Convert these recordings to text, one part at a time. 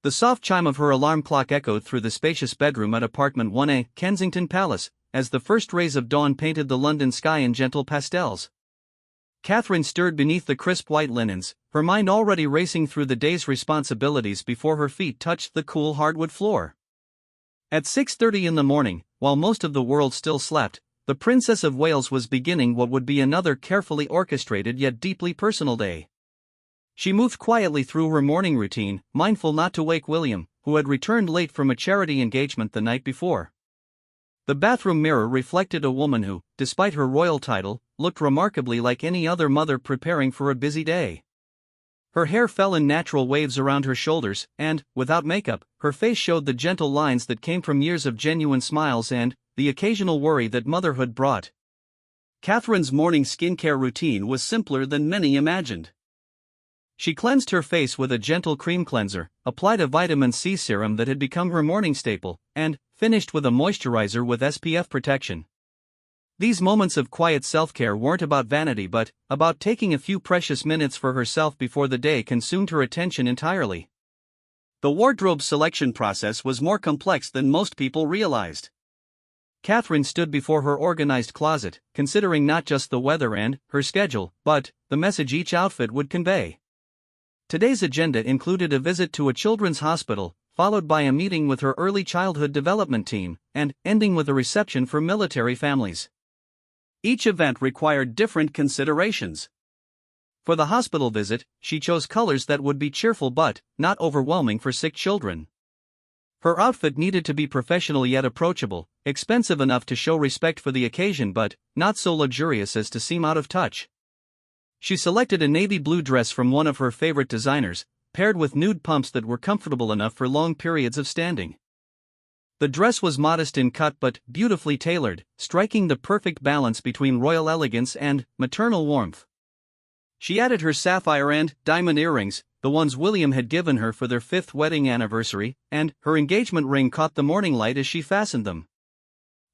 The soft chime of her alarm clock echoed through the spacious bedroom at apartment 1A, Kensington Palace, as the first rays of dawn painted the London sky in gentle pastels. Catherine stirred beneath the crisp white linens, her mind already racing through the day's responsibilities before her feet touched the cool hardwood floor. At 6:30 in the morning, while most of the world still slept, the Princess of Wales was beginning what would be another carefully orchestrated yet deeply personal day. She moved quietly through her morning routine, mindful not to wake William, who had returned late from a charity engagement the night before. The bathroom mirror reflected a woman who, despite her royal title, looked remarkably like any other mother preparing for a busy day. Her hair fell in natural waves around her shoulders, and, without makeup, her face showed the gentle lines that came from years of genuine smiles and the occasional worry that motherhood brought. Catherine's morning skincare routine was simpler than many imagined. She cleansed her face with a gentle cream cleanser, applied a vitamin C serum that had become her morning staple, and finished with a moisturizer with SPF protection. These moments of quiet self-care weren't about vanity but about taking a few precious minutes for herself before the day consumed her attention entirely. The wardrobe selection process was more complex than most people realized. Catherine stood before her organized closet, considering not just the weather and her schedule, but the message each outfit would convey. Today's agenda included a visit to a children's hospital, followed by a meeting with her early childhood development team, and ending with a reception for military families. Each event required different considerations. For the hospital visit, she chose colors that would be cheerful but not overwhelming for sick children. Her outfit needed to be professional yet approachable, expensive enough to show respect for the occasion but not so luxurious as to seem out of touch. She selected a navy blue dress from one of her favorite designers, paired with nude pumps that were comfortable enough for long periods of standing. The dress was modest in cut but beautifully tailored, striking the perfect balance between royal elegance and maternal warmth. She added her sapphire and diamond earrings, the ones William had given her for their 5th wedding anniversary, and her engagement ring caught the morning light as she fastened them.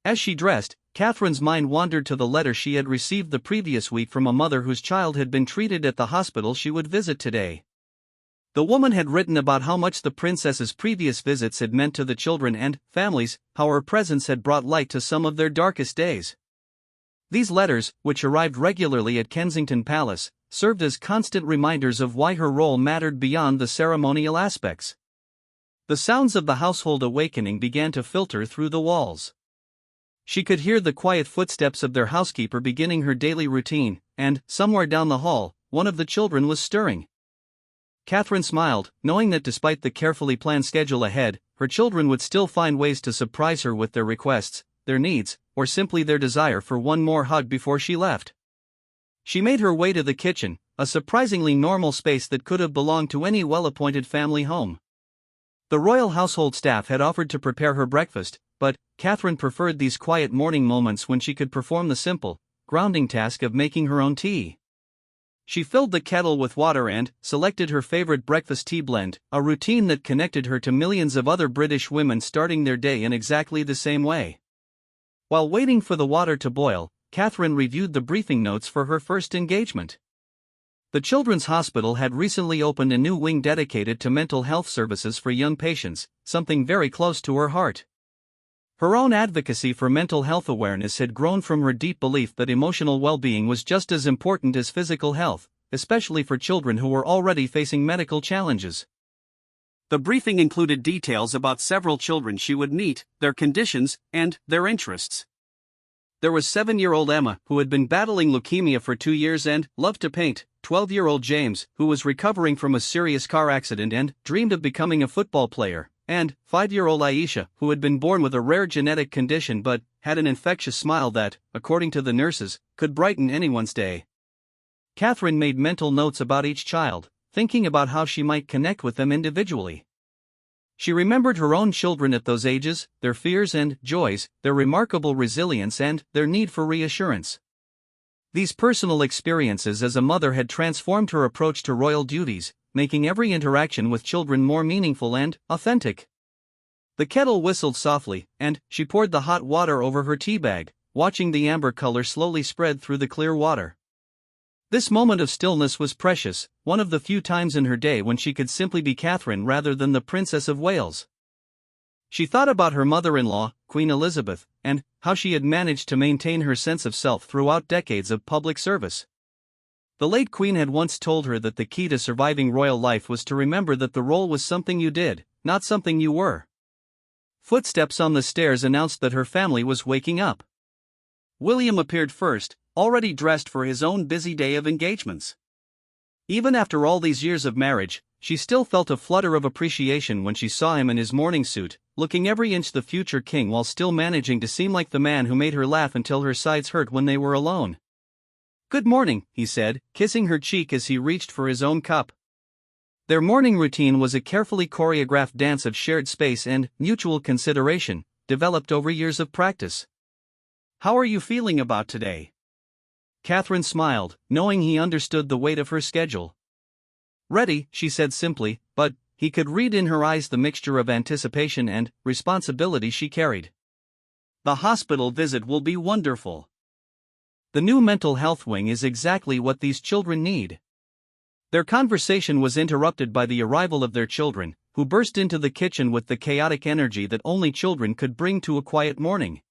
As she dressed, Catherine's mind wandered to the letter she had received the previous week from a mother whose child had been treated at the hospital she would visit today. The woman had written about how much the princess's previous visits had meant to the children and families, how her presence had brought light to some of their darkest days. These letters, which arrived regularly at Kensington Palace, served as constant reminders of why her role mattered beyond the ceremonial aspects. The sounds of the household awakening began to filter through the walls. She could hear the quiet footsteps of their housekeeper beginning her daily routine, and, somewhere down the hall, one of the children was stirring. Catherine smiled, knowing that despite the carefully planned schedule ahead, her children would still find ways to surprise her with their requests, their needs, or simply their desire for one more hug before she left. She made her way to the kitchen, a surprisingly normal space that could have belonged to any well-appointed family home. The royal household staff had offered to prepare her breakfast, but Catherine preferred these quiet morning moments when she could perform the simple, grounding task of making her own tea. She filled the kettle with water and selected her favorite breakfast tea blend, a routine that connected her to millions of other British women starting their day in exactly the same way. While waiting for the water to boil, Catherine reviewed the briefing notes for her first engagement. The Children's Hospital had recently opened a new wing dedicated to mental health services for young patients, something very close to her heart. Her own advocacy for mental health awareness had grown from her deep belief that emotional well-being was just as important as physical health, especially for children who were already facing medical challenges. The briefing included details about several children she would meet, their conditions, and their interests. There was 7-year-old Emma, who had been battling leukemia for 2 years and loved to paint, 12-year-old James, who was recovering from a serious car accident and dreamed of becoming a football player, and 5-year-old Aisha, who had been born with a rare genetic condition but had an infectious smile that, according to the nurses, could brighten anyone's day. Catherine made mental notes about each child, thinking about how she might connect with them individually. She remembered her own children at those ages, their fears and joys, their remarkable resilience and their need for reassurance. These personal experiences as a mother had transformed her approach to royal duties, making every interaction with children more meaningful and authentic. The kettle whistled softly, and she poured the hot water over her tea bag, watching the amber color slowly spread through the clear water. This moment of stillness was precious, one of the few times in her day when she could simply be Catherine rather than the Princess of Wales. She thought about her mother-in-law, Queen Elizabeth, and how she had managed to maintain her sense of self throughout decades of public service. The late Queen had once told her that the key to surviving royal life was to remember that the role was something you did, not something you were. Footsteps on the stairs announced that her family was waking up. William appeared first, already dressed for his own busy day of engagements. Even after all these years of marriage, she still felt a flutter of appreciation when she saw him in his morning suit, looking every inch the future king while still managing to seem like the man who made her laugh until her sides hurt when they were alone. "Good morning," he said, kissing her cheek as he reached for his own cup. Their morning routine was a carefully choreographed dance of shared space and mutual consideration, developed over years of practice. "How are you feeling about today?" Catherine smiled, knowing he understood the weight of her schedule. "Ready," she said simply, but he could read in her eyes the mixture of anticipation and responsibility she carried. "The hospital visit will be wonderful. The new mental health wing is exactly what these children need." Their conversation was interrupted by the arrival of their children, who burst into the kitchen with the chaotic energy that only children could bring to a quiet morning.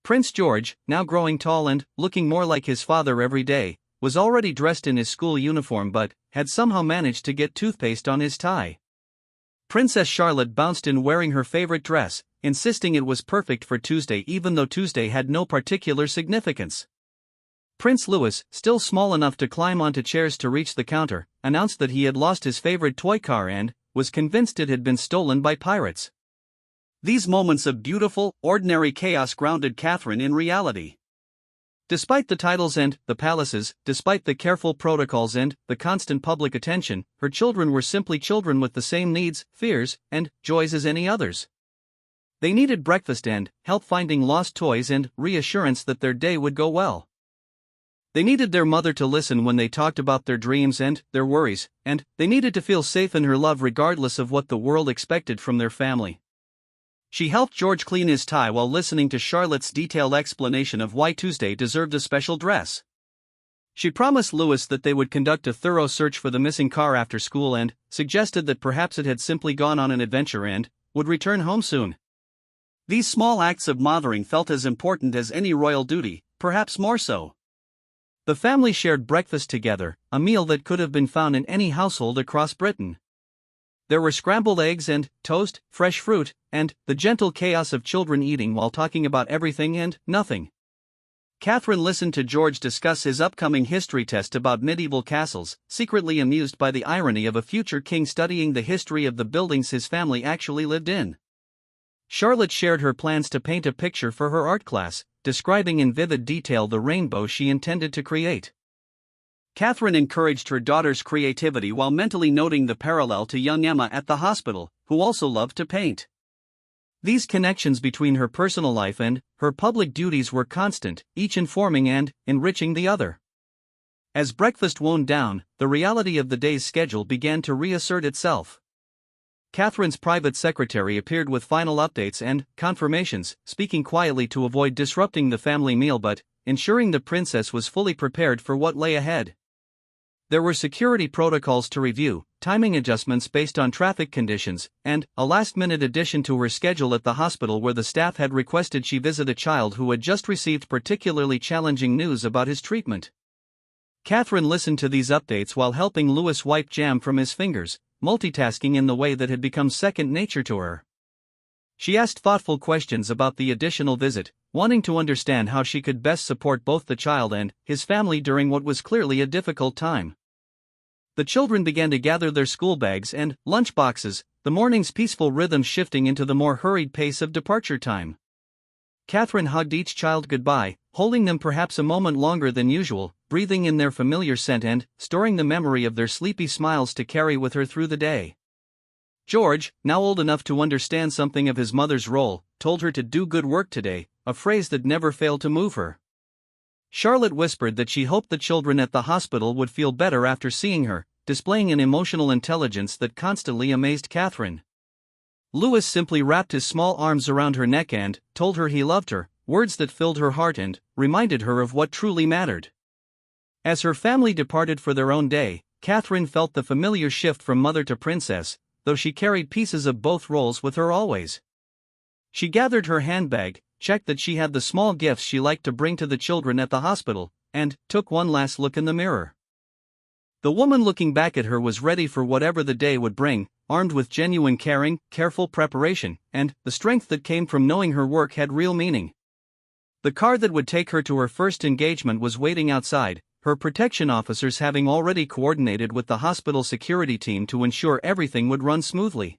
Prince George, now growing tall and looking more like his father every day, was already dressed in his school uniform but had somehow managed to get toothpaste on his tie. Princess Charlotte bounced in wearing her favorite dress, insisting it was perfect for Tuesday even though Tuesday had no particular significance. Prince Louis, still small enough to climb onto chairs to reach the counter, announced that he had lost his favorite toy car and was convinced it had been stolen by pirates. These moments of beautiful, ordinary chaos grounded Catherine in reality. Despite the titles and the palaces, despite the careful protocols and the constant public attention, her children were simply children with the same needs, fears, and joys as any others. They needed breakfast and help finding lost toys and reassurance that their day would go well. They needed their mother to listen when they talked about their dreams and their worries, and they needed to feel safe in her love regardless of what the world expected from their family. She helped George clean his tie while listening to Charlotte's detailed explanation of why Tuesday deserved a special dress. She promised Louis that they would conduct a thorough search for the missing car after school and suggested that perhaps it had simply gone on an adventure and would return home soon. These small acts of mothering felt as important as any royal duty, perhaps more so. The family shared breakfast together, a meal that could have been found in any household across Britain. There were scrambled eggs and toast, fresh fruit, and the gentle chaos of children eating while talking about everything and nothing. Catherine listened to George discuss his upcoming history test about medieval castles, secretly amused by the irony of a future king studying the history of the buildings his family actually lived in. Charlotte shared her plans to paint a picture for her art class, describing in vivid detail the rainbow she intended to create. Catherine encouraged her daughter's creativity while mentally noting the parallel to young Emma at the hospital, who also loved to paint. These connections between her personal life and her public duties were constant, each informing and enriching the other. As breakfast wound down, the reality of the day's schedule began to reassert itself. Catherine's private secretary appeared with final updates and confirmations, speaking quietly to avoid disrupting the family meal but ensuring the princess was fully prepared for what lay ahead. There were security protocols to review, timing adjustments based on traffic conditions, and a last-minute addition to her schedule at the hospital where the staff had requested she visit a child who had just received particularly challenging news about his treatment. Catherine listened to these updates while helping Louis wipe jam from his fingers, multitasking in the way that had become second nature to her. She asked thoughtful questions about the additional visit, wanting to understand how she could best support both the child and his family during what was clearly a difficult time. The children began to gather their school bags and lunch boxes, the morning's peaceful rhythm shifting into the more hurried pace of departure time. Catherine hugged each child goodbye, holding them perhaps a moment longer than usual, breathing in their familiar scent and storing the memory of their sleepy smiles to carry with her through the day. George, now old enough to understand something of his mother's role, told her to do good work today, a phrase that never failed to move her. Charlotte whispered that she hoped the children at the hospital would feel better after seeing her, displaying an emotional intelligence that constantly amazed Catherine. Louis simply wrapped his small arms around her neck and told her he loved her, words that filled her heart and reminded her of what truly mattered. As her family departed for their own day, Catherine felt the familiar shift from mother to princess, though she carried pieces of both roles with her always. She gathered her handbag, checked that she had the small gifts she liked to bring to the children at the hospital, and took one last look in the mirror. The woman looking back at her was ready for whatever the day would bring, armed with genuine caring, careful preparation, and the strength that came from knowing her work had real meaning. The car that would take her to her first engagement was waiting outside, her protection officers having already coordinated with the hospital security team to ensure everything would run smoothly.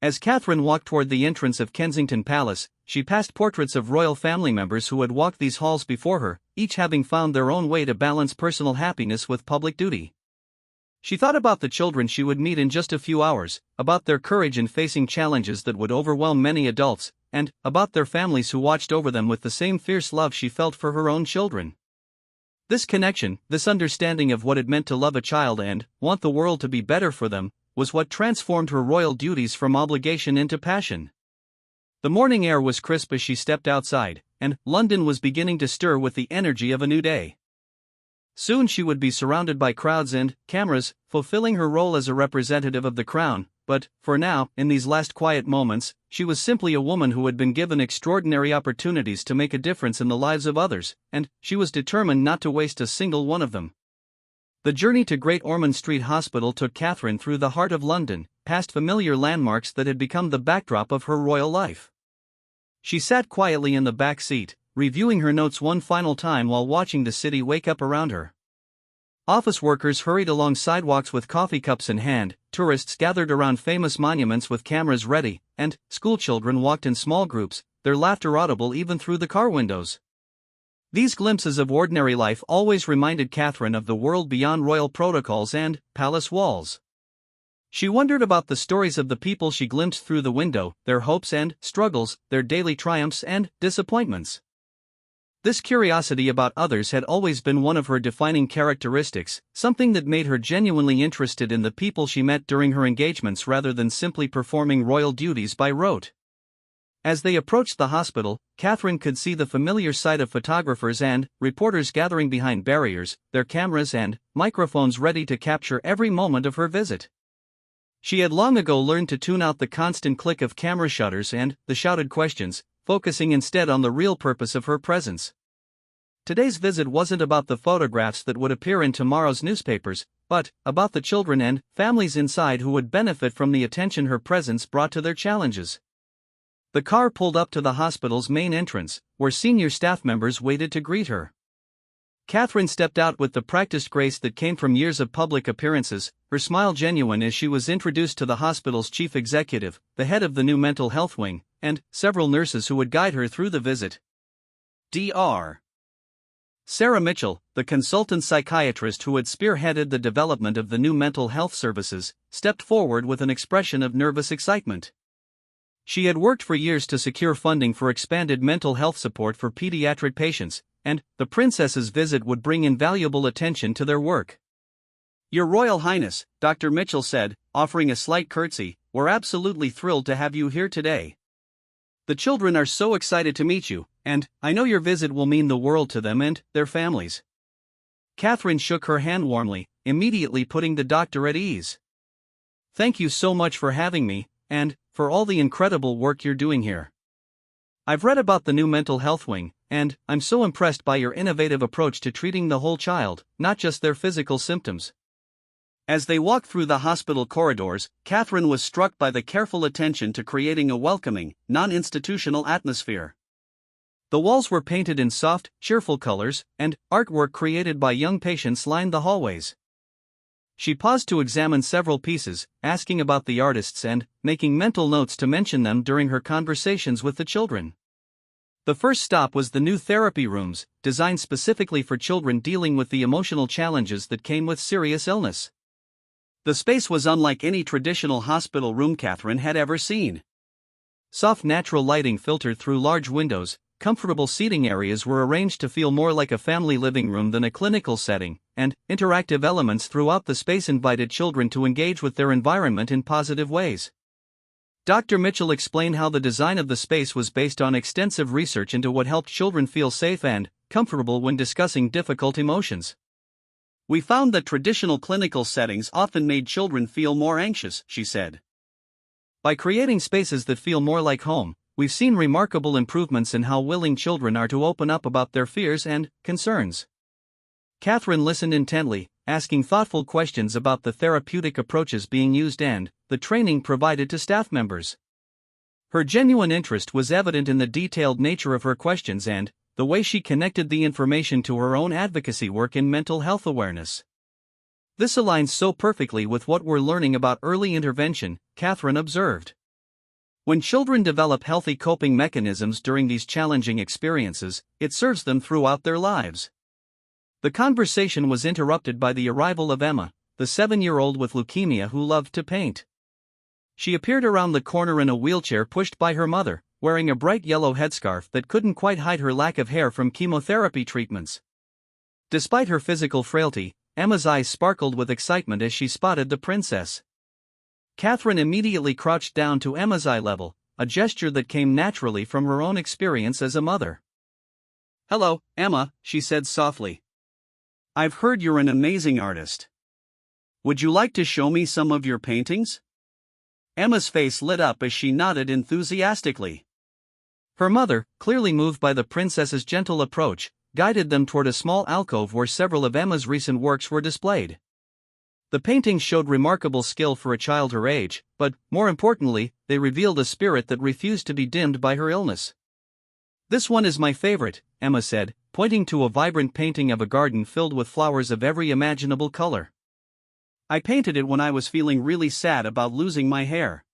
As Catherine walked toward the entrance of Kensington Palace, she passed portraits of royal family members who had walked these halls before her, each having found their own way to balance personal happiness with public duty. She thought about the children she would meet in just a few hours, about their courage in facing challenges that would overwhelm many adults, and about their families who watched over them with the same fierce love she felt for her own children. This connection, this understanding of what it meant to love a child and want the world to be better for them, was what transformed her royal duties from obligation into passion. The morning air was crisp as she stepped outside, and London was beginning to stir with the energy of a new day. Soon she would be surrounded by crowds and cameras, fulfilling her role as a representative of the crown, but, for now, in these last quiet moments, she was simply a woman who had been given extraordinary opportunities to make a difference in the lives of others, and she was determined not to waste a single one of them. The journey to Great Ormond Street Hospital took Catherine through the heart of London, past familiar landmarks that had become the backdrop of her royal life. She sat quietly in the back seat, reviewing her notes one final time while watching the city wake up around her. Office workers hurried along sidewalks with coffee cups in hand, tourists gathered around famous monuments with cameras ready, and schoolchildren walked in small groups, their laughter audible even through the car windows. These glimpses of ordinary life always reminded Catherine of the world beyond royal protocols and palace walls. She wondered about the stories of the people she glimpsed through the window, their hopes and struggles, their daily triumphs and disappointments. This curiosity about others had always been one of her defining characteristics, something that made her genuinely interested in the people she met during her engagements rather than simply performing royal duties by rote. As they approached the hospital, Catherine could see the familiar sight of photographers and reporters gathering behind barriers, their cameras and microphones ready to capture every moment of her visit. She had long ago learned to tune out the constant click of camera shutters and the shouted questions, focusing instead on the real purpose of her presence. Today's visit wasn't about the photographs that would appear in tomorrow's newspapers, but about the children and families inside who would benefit from the attention her presence brought to their challenges. The car pulled up to the hospital's main entrance, where senior staff members waited to greet her. Catherine stepped out with the practiced grace that came from years of public appearances, her smile genuine as she was introduced to the hospital's chief executive, the head of the new mental health wing, and several nurses who would guide her through the visit. Dr. Sarah Mitchell, the consultant psychiatrist who had spearheaded the development of the new mental health services, stepped forward with an expression of nervous excitement. She had worked for years to secure funding for expanded mental health support for pediatric patients, and the princess's visit would bring invaluable attention to their work. "Your Royal Highness," Dr. Mitchell said, offering a slight curtsy, "we're absolutely thrilled to have you here today. The children are so excited to meet you, and I know your visit will mean the world to them and their families." Catherine shook her hand warmly, immediately putting the doctor at ease. "Thank you so much for having me, and for all the incredible work you're doing here. I've read about the new mental health wing, and I'm so impressed by your innovative approach to treating the whole child, not just their physical symptoms." As they walked through the hospital corridors, Catherine was struck by the careful attention to creating a welcoming, non-institutional atmosphere. The walls were painted in soft, cheerful colors, and artwork created by young patients lined the hallways. She paused to examine several pieces, asking about the artists and making mental notes to mention them during her conversations with the children. The first stop was the new therapy rooms, designed specifically for children dealing with the emotional challenges that came with serious illness. The space was unlike any traditional hospital room Catherine had ever seen. Soft natural lighting filtered through large windows, comfortable seating areas were arranged to feel more like a family living room than a clinical setting, and interactive elements throughout the space invited children to engage with their environment in positive ways. Dr. Mitchell explained how the design of the space was based on extensive research into what helped children feel safe and comfortable when discussing difficult emotions. We found that traditional clinical settings often made children feel more anxious, she said. By creating spaces that feel more like home, we've seen remarkable improvements in how willing children are to open up about their fears and concerns. Catherine listened intently, asking thoughtful questions about the therapeutic approaches being used and the training provided to staff members. Her genuine interest was evident in the detailed nature of her questions and the way she connected the information to her own advocacy work in mental health awareness. This aligns so perfectly with what we're learning about early intervention, Catherine observed. When children develop healthy coping mechanisms during these challenging experiences, it serves them throughout their lives. The conversation was interrupted by the arrival of Emma, the 7-year-old with leukemia who loved to paint. She appeared around the corner in a wheelchair pushed by her mother, wearing a bright yellow headscarf that couldn't quite hide her lack of hair from chemotherapy treatments. Despite her physical frailty, Emma's eyes sparkled with excitement as she spotted the princess. Catherine immediately crouched down to Emma's eye level, a gesture that came naturally from her own experience as a mother. "Hello, Emma," she said softly. "I've heard you're an amazing artist. Would you like to show me some of your paintings?" Emma's face lit up as she nodded enthusiastically. Her mother, clearly moved by the princess's gentle approach, guided them toward a small alcove where several of Emma's recent works were displayed. The paintings showed remarkable skill for a child her age, but, more importantly, they revealed a spirit that refused to be dimmed by her illness. "This one is my favorite," Emma said, pointing to a vibrant painting of a garden filled with flowers of every imaginable color. "I painted it when I was feeling really sad about losing my hair.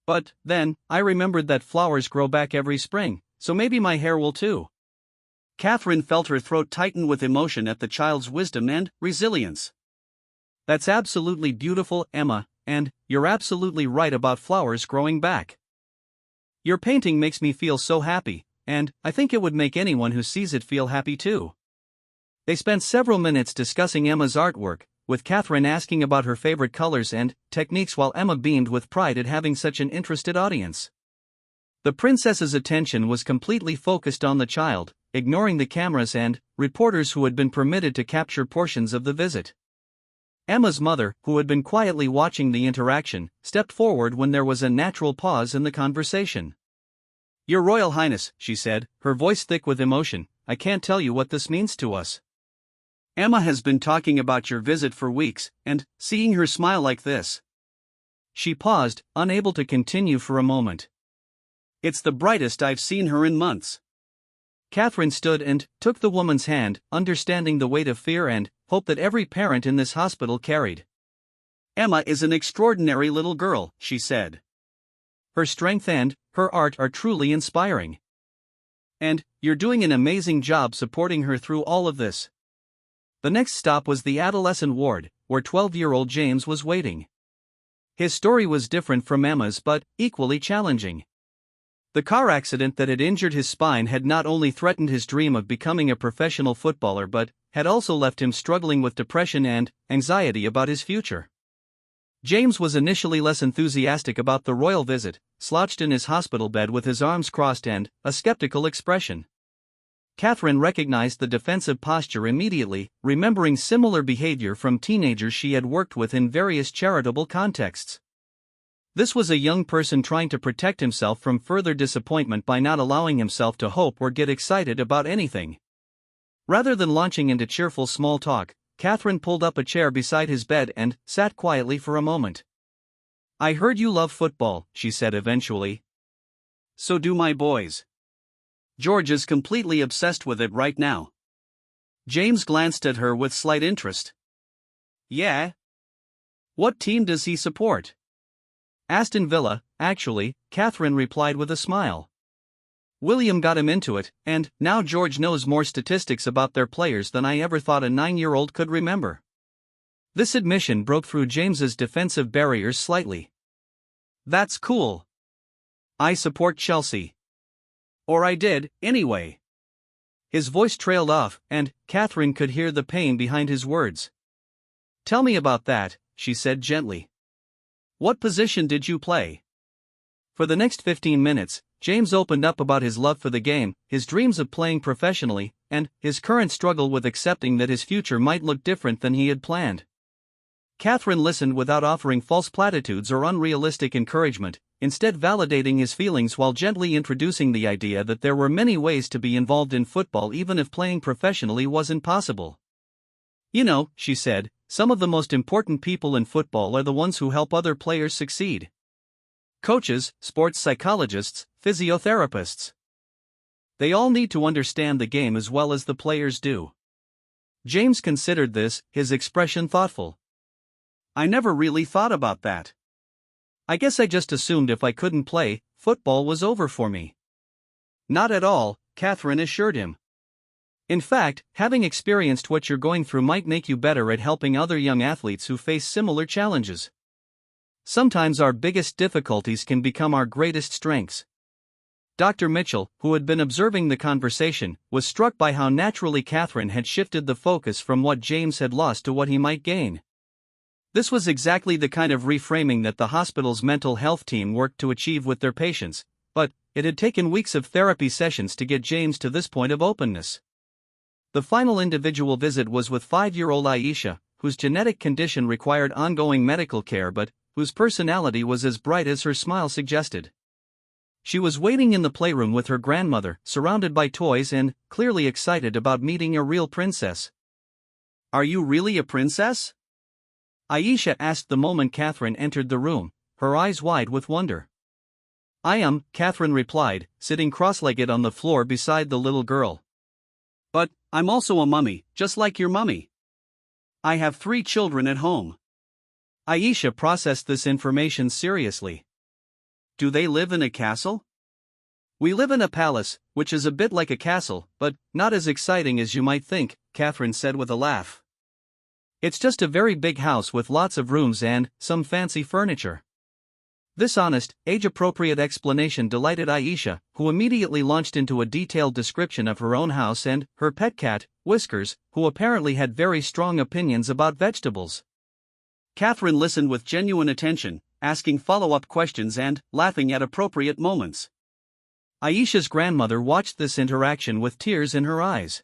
But, then, I remembered that flowers grow back every spring, so maybe my hair will too." Catherine felt her throat tighten with emotion at the child's wisdom and resilience. "That's absolutely beautiful, Emma, and you're absolutely right about flowers growing back. Your painting makes me feel so happy, and I think it would make anyone who sees it feel happy too." They spent several minutes discussing Emma's artwork, with Catherine asking about her favorite colors and techniques while Emma beamed with pride at having such an interested audience. The princess's attention was completely focused on the child, ignoring the cameras and reporters who had been permitted to capture portions of the visit. Emma's mother, who had been quietly watching the interaction, stepped forward when there was a natural pause in the conversation. "Your Royal Highness," she said, her voice thick with emotion, "I can't tell you what this means to us. Emma has been talking about your visit for weeks, and seeing her smile like this." She paused, unable to continue for a moment. "It's the brightest I've seen her in months." Catherine stood and took the woman's hand, understanding the weight of fear and hope that every parent in this hospital carried. "Emma is an extraordinary little girl," she said. "Her strength and her art are truly inspiring. And you're doing an amazing job supporting her through all of this." The next stop was the adolescent ward, where 12-year-old James was waiting. His story was different from Emma's but equally challenging. The car accident that had injured his spine had not only threatened his dream of becoming a professional footballer but had also left him struggling with depression and anxiety about his future. James was initially less enthusiastic about the royal visit, slouched in his hospital bed with his arms crossed and a skeptical expression. Catherine recognized the defensive posture immediately, remembering similar behavior from teenagers she had worked with in various charitable contexts. This was a young person trying to protect himself from further disappointment by not allowing himself to hope or get excited about anything. Rather than launching into cheerful small talk, Catherine pulled up a chair beside his bed and sat quietly for a moment. "I heard you love football," she said eventually. "So do my boys. George is completely obsessed with it right now." James glanced at her with slight interest. "Yeah? What team does he support?" "Aston Villa, actually," Catherine replied with a smile. "William got him into it, and now George knows more statistics about their players than I ever thought a 9-year-old could remember." This admission broke through James's defensive barriers slightly. "That's cool. I support Chelsea. Or I did, anyway." His voice trailed off, and Catherine could hear the pain behind his words. "Tell me about that," she said gently. "What position did you play?" For the next 15 minutes, James opened up about his love for the game, his dreams of playing professionally, and his current struggle with accepting that his future might look different than he had planned. Catherine listened without offering false platitudes or unrealistic encouragement, instead validating his feelings while gently introducing the idea that there were many ways to be involved in football even if playing professionally wasn't possible. "You know," she said, "some of the most important people in football are the ones who help other players succeed. Coaches, sports psychologists, physiotherapists. They all need to understand the game as well as the players do." James considered this, his expression thoughtful. "I never really thought about that. I guess I just assumed if I couldn't play, football was over for me." "Not at all," Catherine assured him. "In fact, having experienced what you're going through might make you better at helping other young athletes who face similar challenges. Sometimes our biggest difficulties can become our greatest strengths." Dr. Mitchell, who had been observing the conversation, was struck by how naturally Catherine had shifted the focus from what James had lost to what he might gain. This was exactly the kind of reframing that the hospital's mental health team worked to achieve with their patients, but it had taken weeks of therapy sessions to get James to this point of openness. The final individual visit was with 5-year-old Aisha, whose genetic condition required ongoing medical care but whose personality was as bright as her smile suggested. She was waiting in the playroom with her grandmother, surrounded by toys and clearly excited about meeting a real princess. "Are you really a princess?" Aisha asked the moment Catherine entered the room, her eyes wide with wonder. "I am," Catherine replied, sitting cross-legged on the floor beside the little girl. "But I'm also a mummy, just like your mummy. I have 3 children at home." Aisha processed this information seriously. "Do they live in a castle?" "We live in a palace, which is a bit like a castle, but not as exciting as you might think," Catherine said with a laugh. "It's just a very big house with lots of rooms and some fancy furniture." This honest, age-appropriate explanation delighted Aisha, who immediately launched into a detailed description of her own house and her pet cat, Whiskers, who apparently had very strong opinions about vegetables. Catherine listened with genuine attention, asking follow-up questions and laughing at appropriate moments. Aisha's grandmother watched this interaction with tears in her eyes.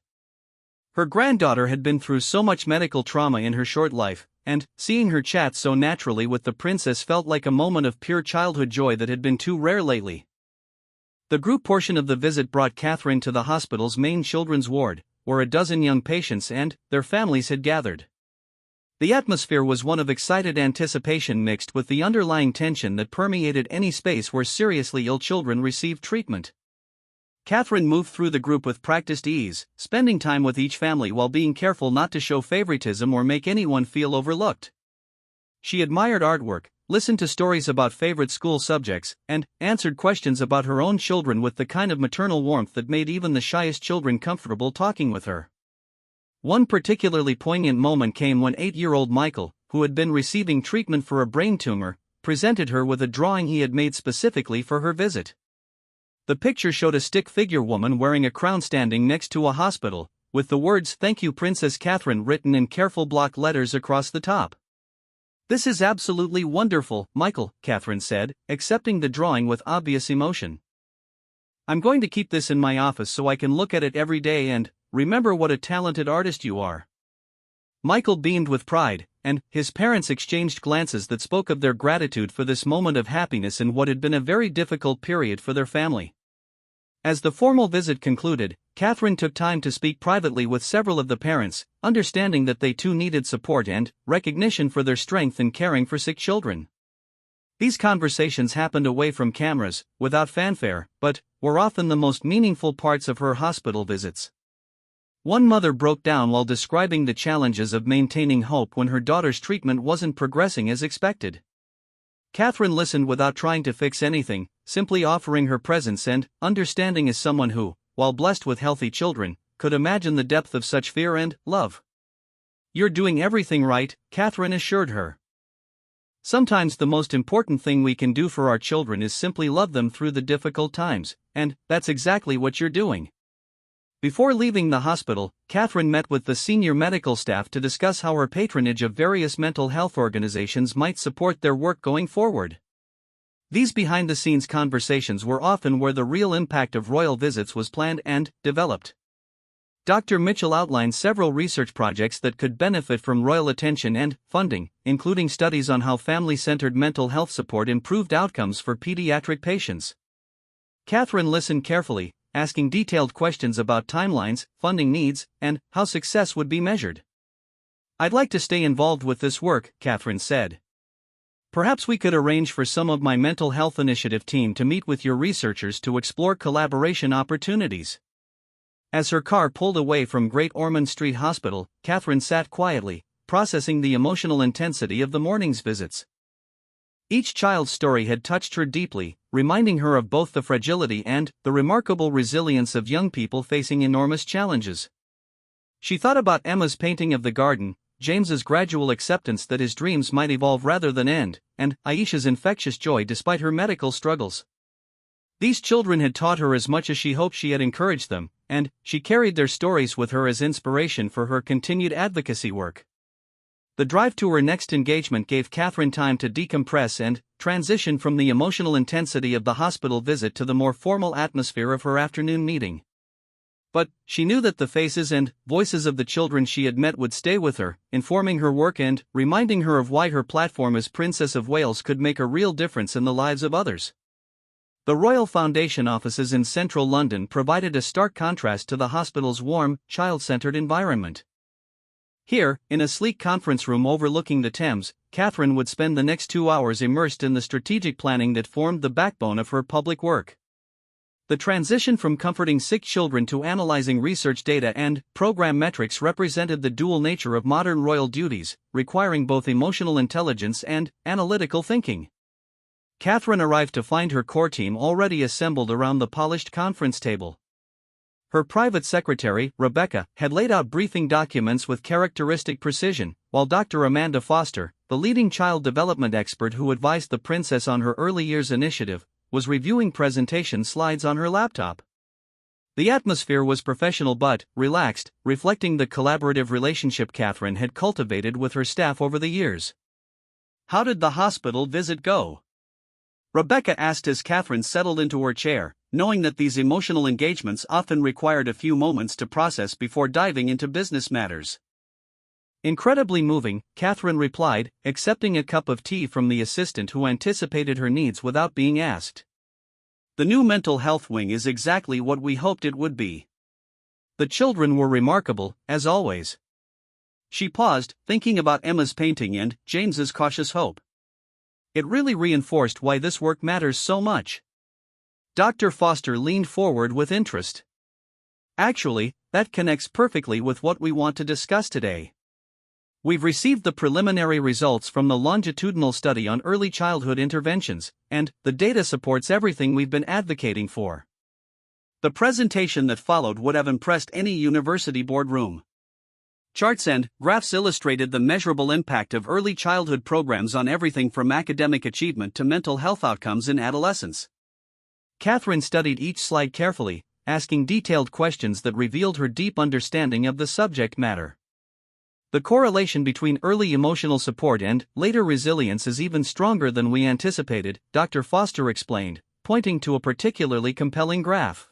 Her granddaughter had been through so much medical trauma in her short life, and seeing her chat so naturally with the princess felt like a moment of pure childhood joy that had been too rare lately. The group portion of the visit brought Catherine to the hospital's main children's ward, where a dozen young patients and their families had gathered. The atmosphere was one of excited anticipation mixed with the underlying tension that permeated any space where seriously ill children received treatment. Catherine moved through the group with practiced ease, spending time with each family while being careful not to show favoritism or make anyone feel overlooked. She admired artwork, listened to stories about favorite school subjects, and answered questions about her own children with the kind of maternal warmth that made even the shyest children comfortable talking with her. One particularly poignant moment came when 8-year-old Michael, who had been receiving treatment for a brain tumor, presented her with a drawing he had made specifically for her visit. The picture showed a stick figure woman wearing a crown standing next to a hospital, with the words "Thank you Princess Catherine" written in careful block letters across the top. "This is absolutely wonderful, Michael," Catherine said, accepting the drawing with obvious emotion. "I'm going to keep this in my office so I can look at it every day and remember what a talented artist you are." Michael beamed with pride, and his parents exchanged glances that spoke of their gratitude for this moment of happiness in what had been a very difficult period for their family. As the formal visit concluded, Catherine took time to speak privately with several of the parents, understanding that they too needed support and recognition for their strength in caring for sick children. These conversations happened away from cameras, without fanfare, but were often the most meaningful parts of her hospital visits. One mother broke down while describing the challenges of maintaining hope when her daughter's treatment wasn't progressing as expected. Catherine listened without trying to fix anything, simply offering her presence and understanding as someone who, while blessed with healthy children, could imagine the depth of such fear and love. "You're doing everything right," Catherine assured her. "Sometimes the most important thing we can do for our children is simply love them through the difficult times, and that's exactly what you're doing." Before leaving the hospital, Catherine met with the senior medical staff to discuss how her patronage of various mental health organizations might support their work going forward. These behind-the-scenes conversations were often where the real impact of royal visits was planned and developed. Dr. Mitchell outlined several research projects that could benefit from royal attention and funding, including studies on how family-centered mental health support improved outcomes for pediatric patients. Catherine listened carefully, asking detailed questions about timelines, funding needs, and how success would be measured. "I'd like to stay involved with this work," Catherine said. "Perhaps we could arrange for some of my mental health initiative team to meet with your researchers to explore collaboration opportunities." As her car pulled away from Great Ormond Street Hospital, Catherine sat quietly, processing the emotional intensity of the morning's visits. Each child's story had touched her deeply, reminding her of both the fragility and the remarkable resilience of young people facing enormous challenges. She thought about Emma's painting of the garden, James's gradual acceptance that his dreams might evolve rather than end, and Aisha's infectious joy despite her medical struggles. These children had taught her as much as she hoped she had encouraged them, and she carried their stories with her as inspiration for her continued advocacy work. The drive to her next engagement gave Catherine time to decompress and transition from the emotional intensity of the hospital visit to the more formal atmosphere of her afternoon meeting. But she knew that the faces and voices of the children she had met would stay with her, informing her work and reminding her of why her platform as Princess of Wales could make a real difference in the lives of others. The Royal Foundation offices in central London provided a stark contrast to the hospital's warm, child-centered environment. Here, in a sleek conference room overlooking the Thames, Catherine would spend the next 2 hours immersed in the strategic planning that formed the backbone of her public work. The transition from comforting sick children to analyzing research data and program metrics represented the dual nature of modern royal duties, requiring both emotional intelligence and analytical thinking. Catherine arrived to find her core team already assembled around the polished conference table. Her private secretary, Rebecca, had laid out briefing documents with characteristic precision, while Dr. Amanda Foster, the leading child development expert who advised the princess on her early years initiative, was reviewing presentation slides on her laptop. The atmosphere was professional but relaxed, reflecting the collaborative relationship Catherine had cultivated with her staff over the years. "How did the hospital visit go?" Rebecca asked as Catherine settled into her chair, knowing that these emotional engagements often required a few moments to process before diving into business matters. "Incredibly moving," Catherine replied, accepting a cup of tea from the assistant who anticipated her needs without being asked. "The new mental health wing is exactly what we hoped it would be. The children were remarkable, as always." She paused, thinking about Emma's painting and James's cautious hope. It really reinforced why this work matters so much. Dr. Foster leaned forward with interest. "Actually, that connects perfectly with what we want to discuss today. We've received the preliminary results from the longitudinal study on early childhood interventions, and the data supports everything we've been advocating for." The presentation that followed would have impressed any university boardroom. Charts and graphs illustrated the measurable impact of early childhood programs on everything from academic achievement to mental health outcomes in adolescence. Catherine studied each slide carefully, asking detailed questions that revealed her deep understanding of the subject matter. "The correlation between early emotional support and later resilience is even stronger than we anticipated," Dr. Foster explained, pointing to a particularly compelling graph.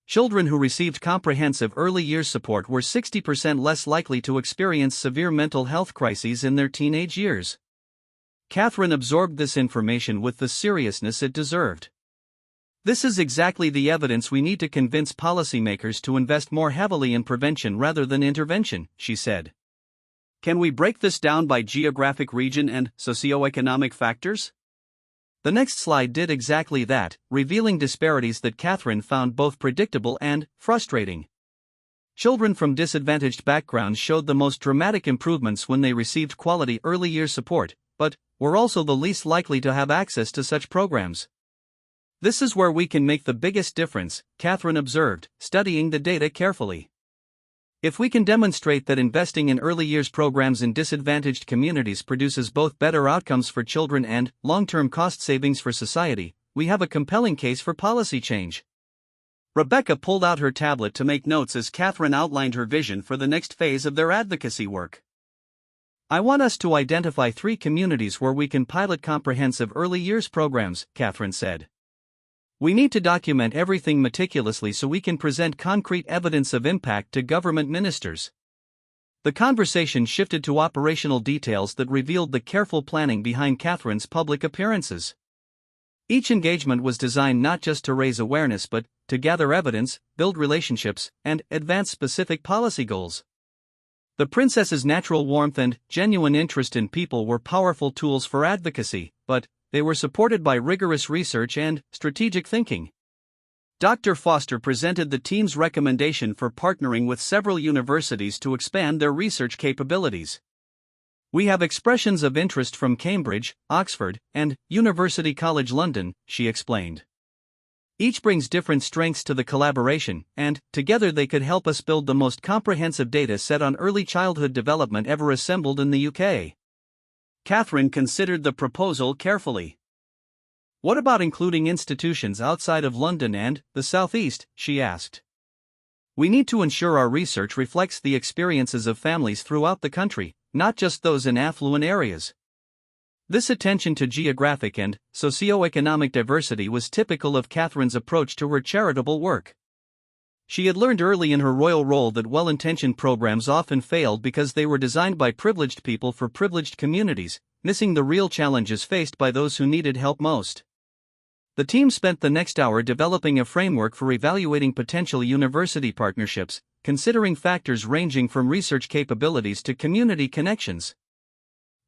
Children who received comprehensive early years support were 60% less likely to experience severe mental health crises in their teenage years. Catherine absorbed this information with the seriousness it deserved. "This is exactly the evidence we need to convince policymakers to invest more heavily in prevention rather than intervention," she said. "Can we break this down by geographic region and socioeconomic factors?" The next slide did exactly that, revealing disparities that Catherine found both predictable and frustrating. Children from disadvantaged backgrounds showed the most dramatic improvements when they received quality early years support, but were also the least likely to have access to such programs. "This is where we can make the biggest difference," Catherine observed, studying the data carefully. "If we can demonstrate that investing in early years programs in disadvantaged communities produces both better outcomes for children and long-term cost savings for society, we have a compelling case for policy change." Rebecca pulled out her tablet to make notes as Catherine outlined her vision for the next phase of their advocacy work. "I want us to identify 3 communities where we can pilot comprehensive early years programs," Catherine said. We need to document everything meticulously so we can present concrete evidence of impact to government ministers. The conversation shifted to operational details that revealed the careful planning behind Catherine's public appearances. Each engagement was designed not just to raise awareness but to gather evidence, build relationships, and advance specific policy goals. The princess's natural warmth and genuine interest in people were powerful tools for advocacy, but they were supported by rigorous research and strategic thinking. Dr. Foster presented the team's recommendation for partnering with several universities to expand their research capabilities. We have expressions of interest from Cambridge, Oxford, and University College London, she explained. Each brings different strengths to the collaboration, and together they could help us build the most comprehensive data set on early childhood development ever assembled in the UK. Catherine considered the proposal carefully. What about including institutions outside of London and the Southeast, she asked. We need to ensure our research reflects the experiences of families throughout the country, not just those in affluent areas. This attention to geographic and socio-economic diversity was typical of Catherine's approach to her charitable work. She had learned early in her royal role that well-intentioned programs often failed because they were designed by privileged people for privileged communities, missing the real challenges faced by those who needed help most. The team spent the next hour developing a framework for evaluating potential university partnerships, considering factors ranging from research capabilities to community connections.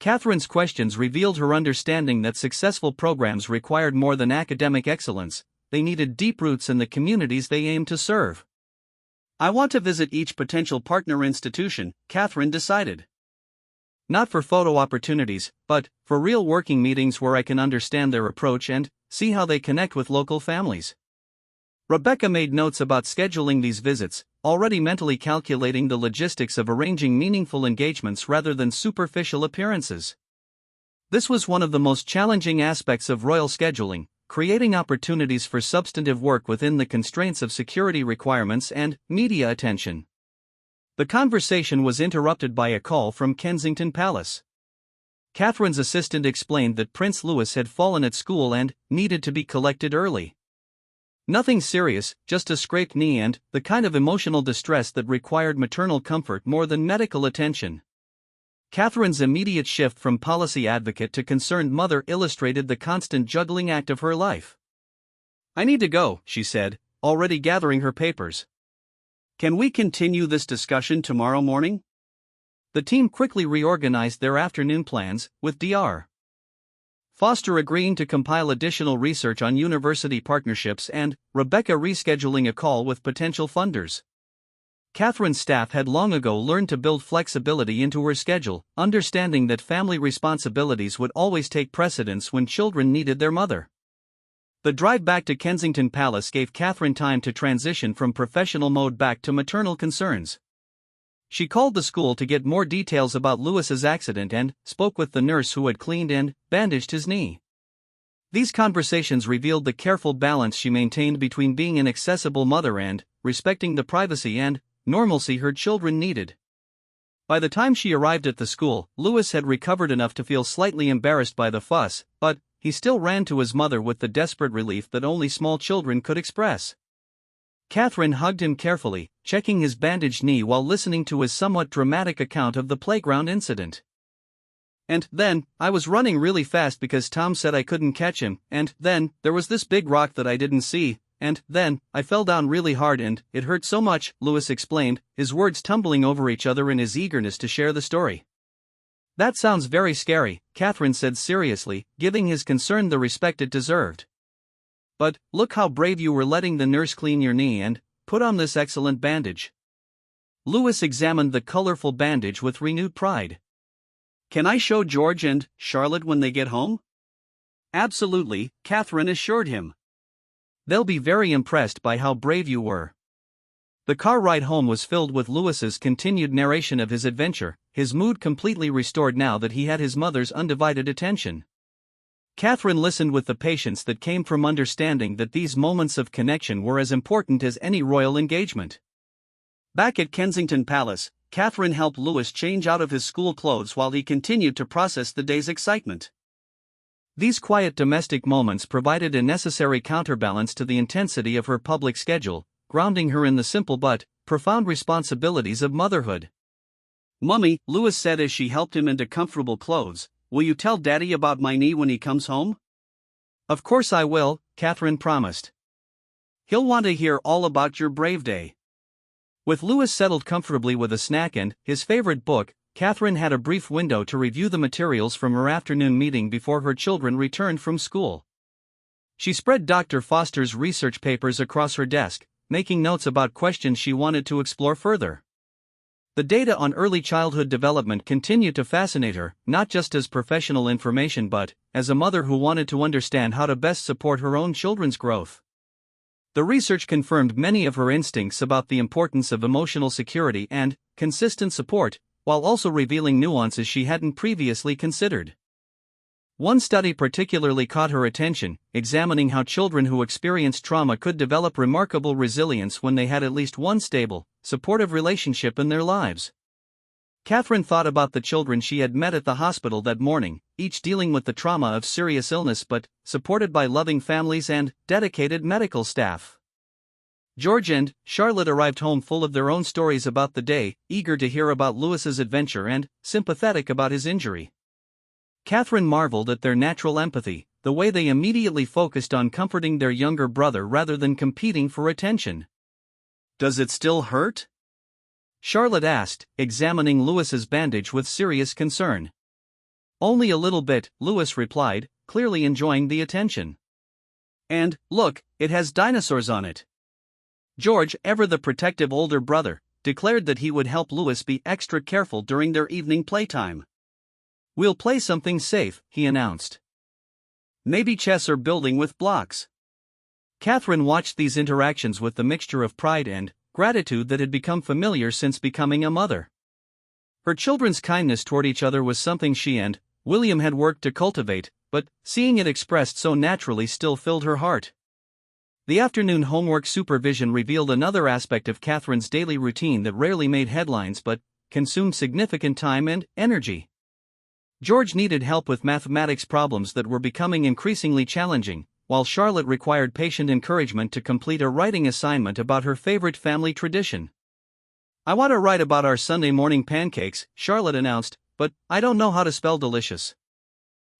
Catherine's questions revealed her understanding that successful programs required more than academic excellence, they needed deep roots in the communities they aimed to serve. I want to visit each potential partner institution, Catherine decided. Not for photo opportunities, but for real working meetings where I can understand their approach and see how they connect with local families. Rebecca made notes about scheduling these visits, already mentally calculating the logistics of arranging meaningful engagements rather than superficial appearances. This was one of the most challenging aspects of royal scheduling, creating opportunities for substantive work within the constraints of security requirements and media attention. The conversation was interrupted by a call from Kensington Palace. Catherine's assistant explained that Prince Louis had fallen at school and needed to be collected early. Nothing serious, just a scraped knee and the kind of emotional distress that required maternal comfort more than medical attention. Catherine's immediate shift from policy advocate to concerned mother illustrated the constant juggling act of her life. I need to go, she said, already gathering her papers. Can we continue this discussion tomorrow morning? The team quickly reorganized their afternoon plans, with Dr. Foster agreeing to compile additional research on university partnerships and Rebecca rescheduling a call with potential funders. Catherine's staff had long ago learned to build flexibility into her schedule, understanding that family responsibilities would always take precedence when children needed their mother. The drive back to Kensington Palace gave Catherine time to transition from professional mode back to maternal concerns. She called the school to get more details about Louis's accident and spoke with the nurse who had cleaned and bandaged his knee. These conversations revealed the careful balance she maintained between being an accessible mother and respecting the privacy and normalcy her children needed. By the time she arrived at the school, Louis had recovered enough to feel slightly embarrassed by the fuss, but he still ran to his mother with the desperate relief that only small children could express. Catherine hugged him carefully, checking his bandaged knee while listening to his somewhat dramatic account of the playground incident. And then, I was running really fast because Tom said I couldn't catch him, and then, there was this big rock that I didn't see, and then, I fell down really hard and it hurt so much, Louis explained, his words tumbling over each other in his eagerness to share the story. That sounds very scary, Catherine said seriously, giving his concern the respect it deserved. But, look how brave you were letting the nurse clean your knee and put on this excellent bandage. Louis examined the colorful bandage with renewed pride. Can I show George and Charlotte when they get home? Absolutely, Catherine assured him. They'll be very impressed by how brave you were. The car ride home was filled with Louis's continued narration of his adventure, his mood completely restored now that he had his mother's undivided attention. Catherine listened with the patience that came from understanding that these moments of connection were as important as any royal engagement. Back at Kensington Palace, Catherine helped Louis change out of his school clothes while he continued to process the day's excitement. These quiet domestic moments provided a necessary counterbalance to the intensity of her public schedule, grounding her in the simple but profound responsibilities of motherhood. "Mummy," Louis said as she helped him into comfortable clothes, "will you tell Daddy about my knee when he comes home?" "Of course I will," Catherine promised. "He'll want to hear all about your brave day." With Louis settled comfortably with a snack and his favorite book, Catherine had a brief window to review the materials from her afternoon meeting before her children returned from school. She spread Dr. Foster's research papers across her desk, making notes about questions she wanted to explore further. The data on early childhood development continued to fascinate her, not just as professional information but as a mother who wanted to understand how to best support her own children's growth. The research confirmed many of her instincts about the importance of emotional security and consistent support, while also revealing nuances she hadn't previously considered. One study particularly caught her attention, examining how children who experienced trauma could develop remarkable resilience when they had at least one stable, supportive relationship in their lives. Catherine thought about the children she had met at the hospital that morning, each dealing with the trauma of serious illness but supported by loving families and dedicated medical staff. George and Charlotte arrived home full of their own stories about the day, eager to hear about Louis's adventure and sympathetic about his injury. Catherine marveled at their natural empathy, the way they immediately focused on comforting their younger brother rather than competing for attention. "Does it still hurt?" Charlotte asked, examining Louis's bandage with serious concern. "Only a little bit," Louis replied, clearly enjoying the attention. "And, look, it has dinosaurs on it." George, ever the protective older brother, declared that he would help Louis be extra careful during their evening playtime. "We'll play something safe," he announced. "Maybe chess or building with blocks." Catherine watched these interactions with the mixture of pride and gratitude that had become familiar since becoming a mother. Her children's kindness toward each other was something she and William had worked to cultivate, but seeing it expressed so naturally still filled her heart. The afternoon homework supervision revealed another aspect of Catherine's daily routine that rarely made headlines but consumed significant time and energy. George needed help with mathematics problems that were becoming increasingly challenging, while Charlotte required patient encouragement to complete a writing assignment about her favorite family tradition. "I want to write about our Sunday morning pancakes," Charlotte announced, "but I don't know how to spell delicious."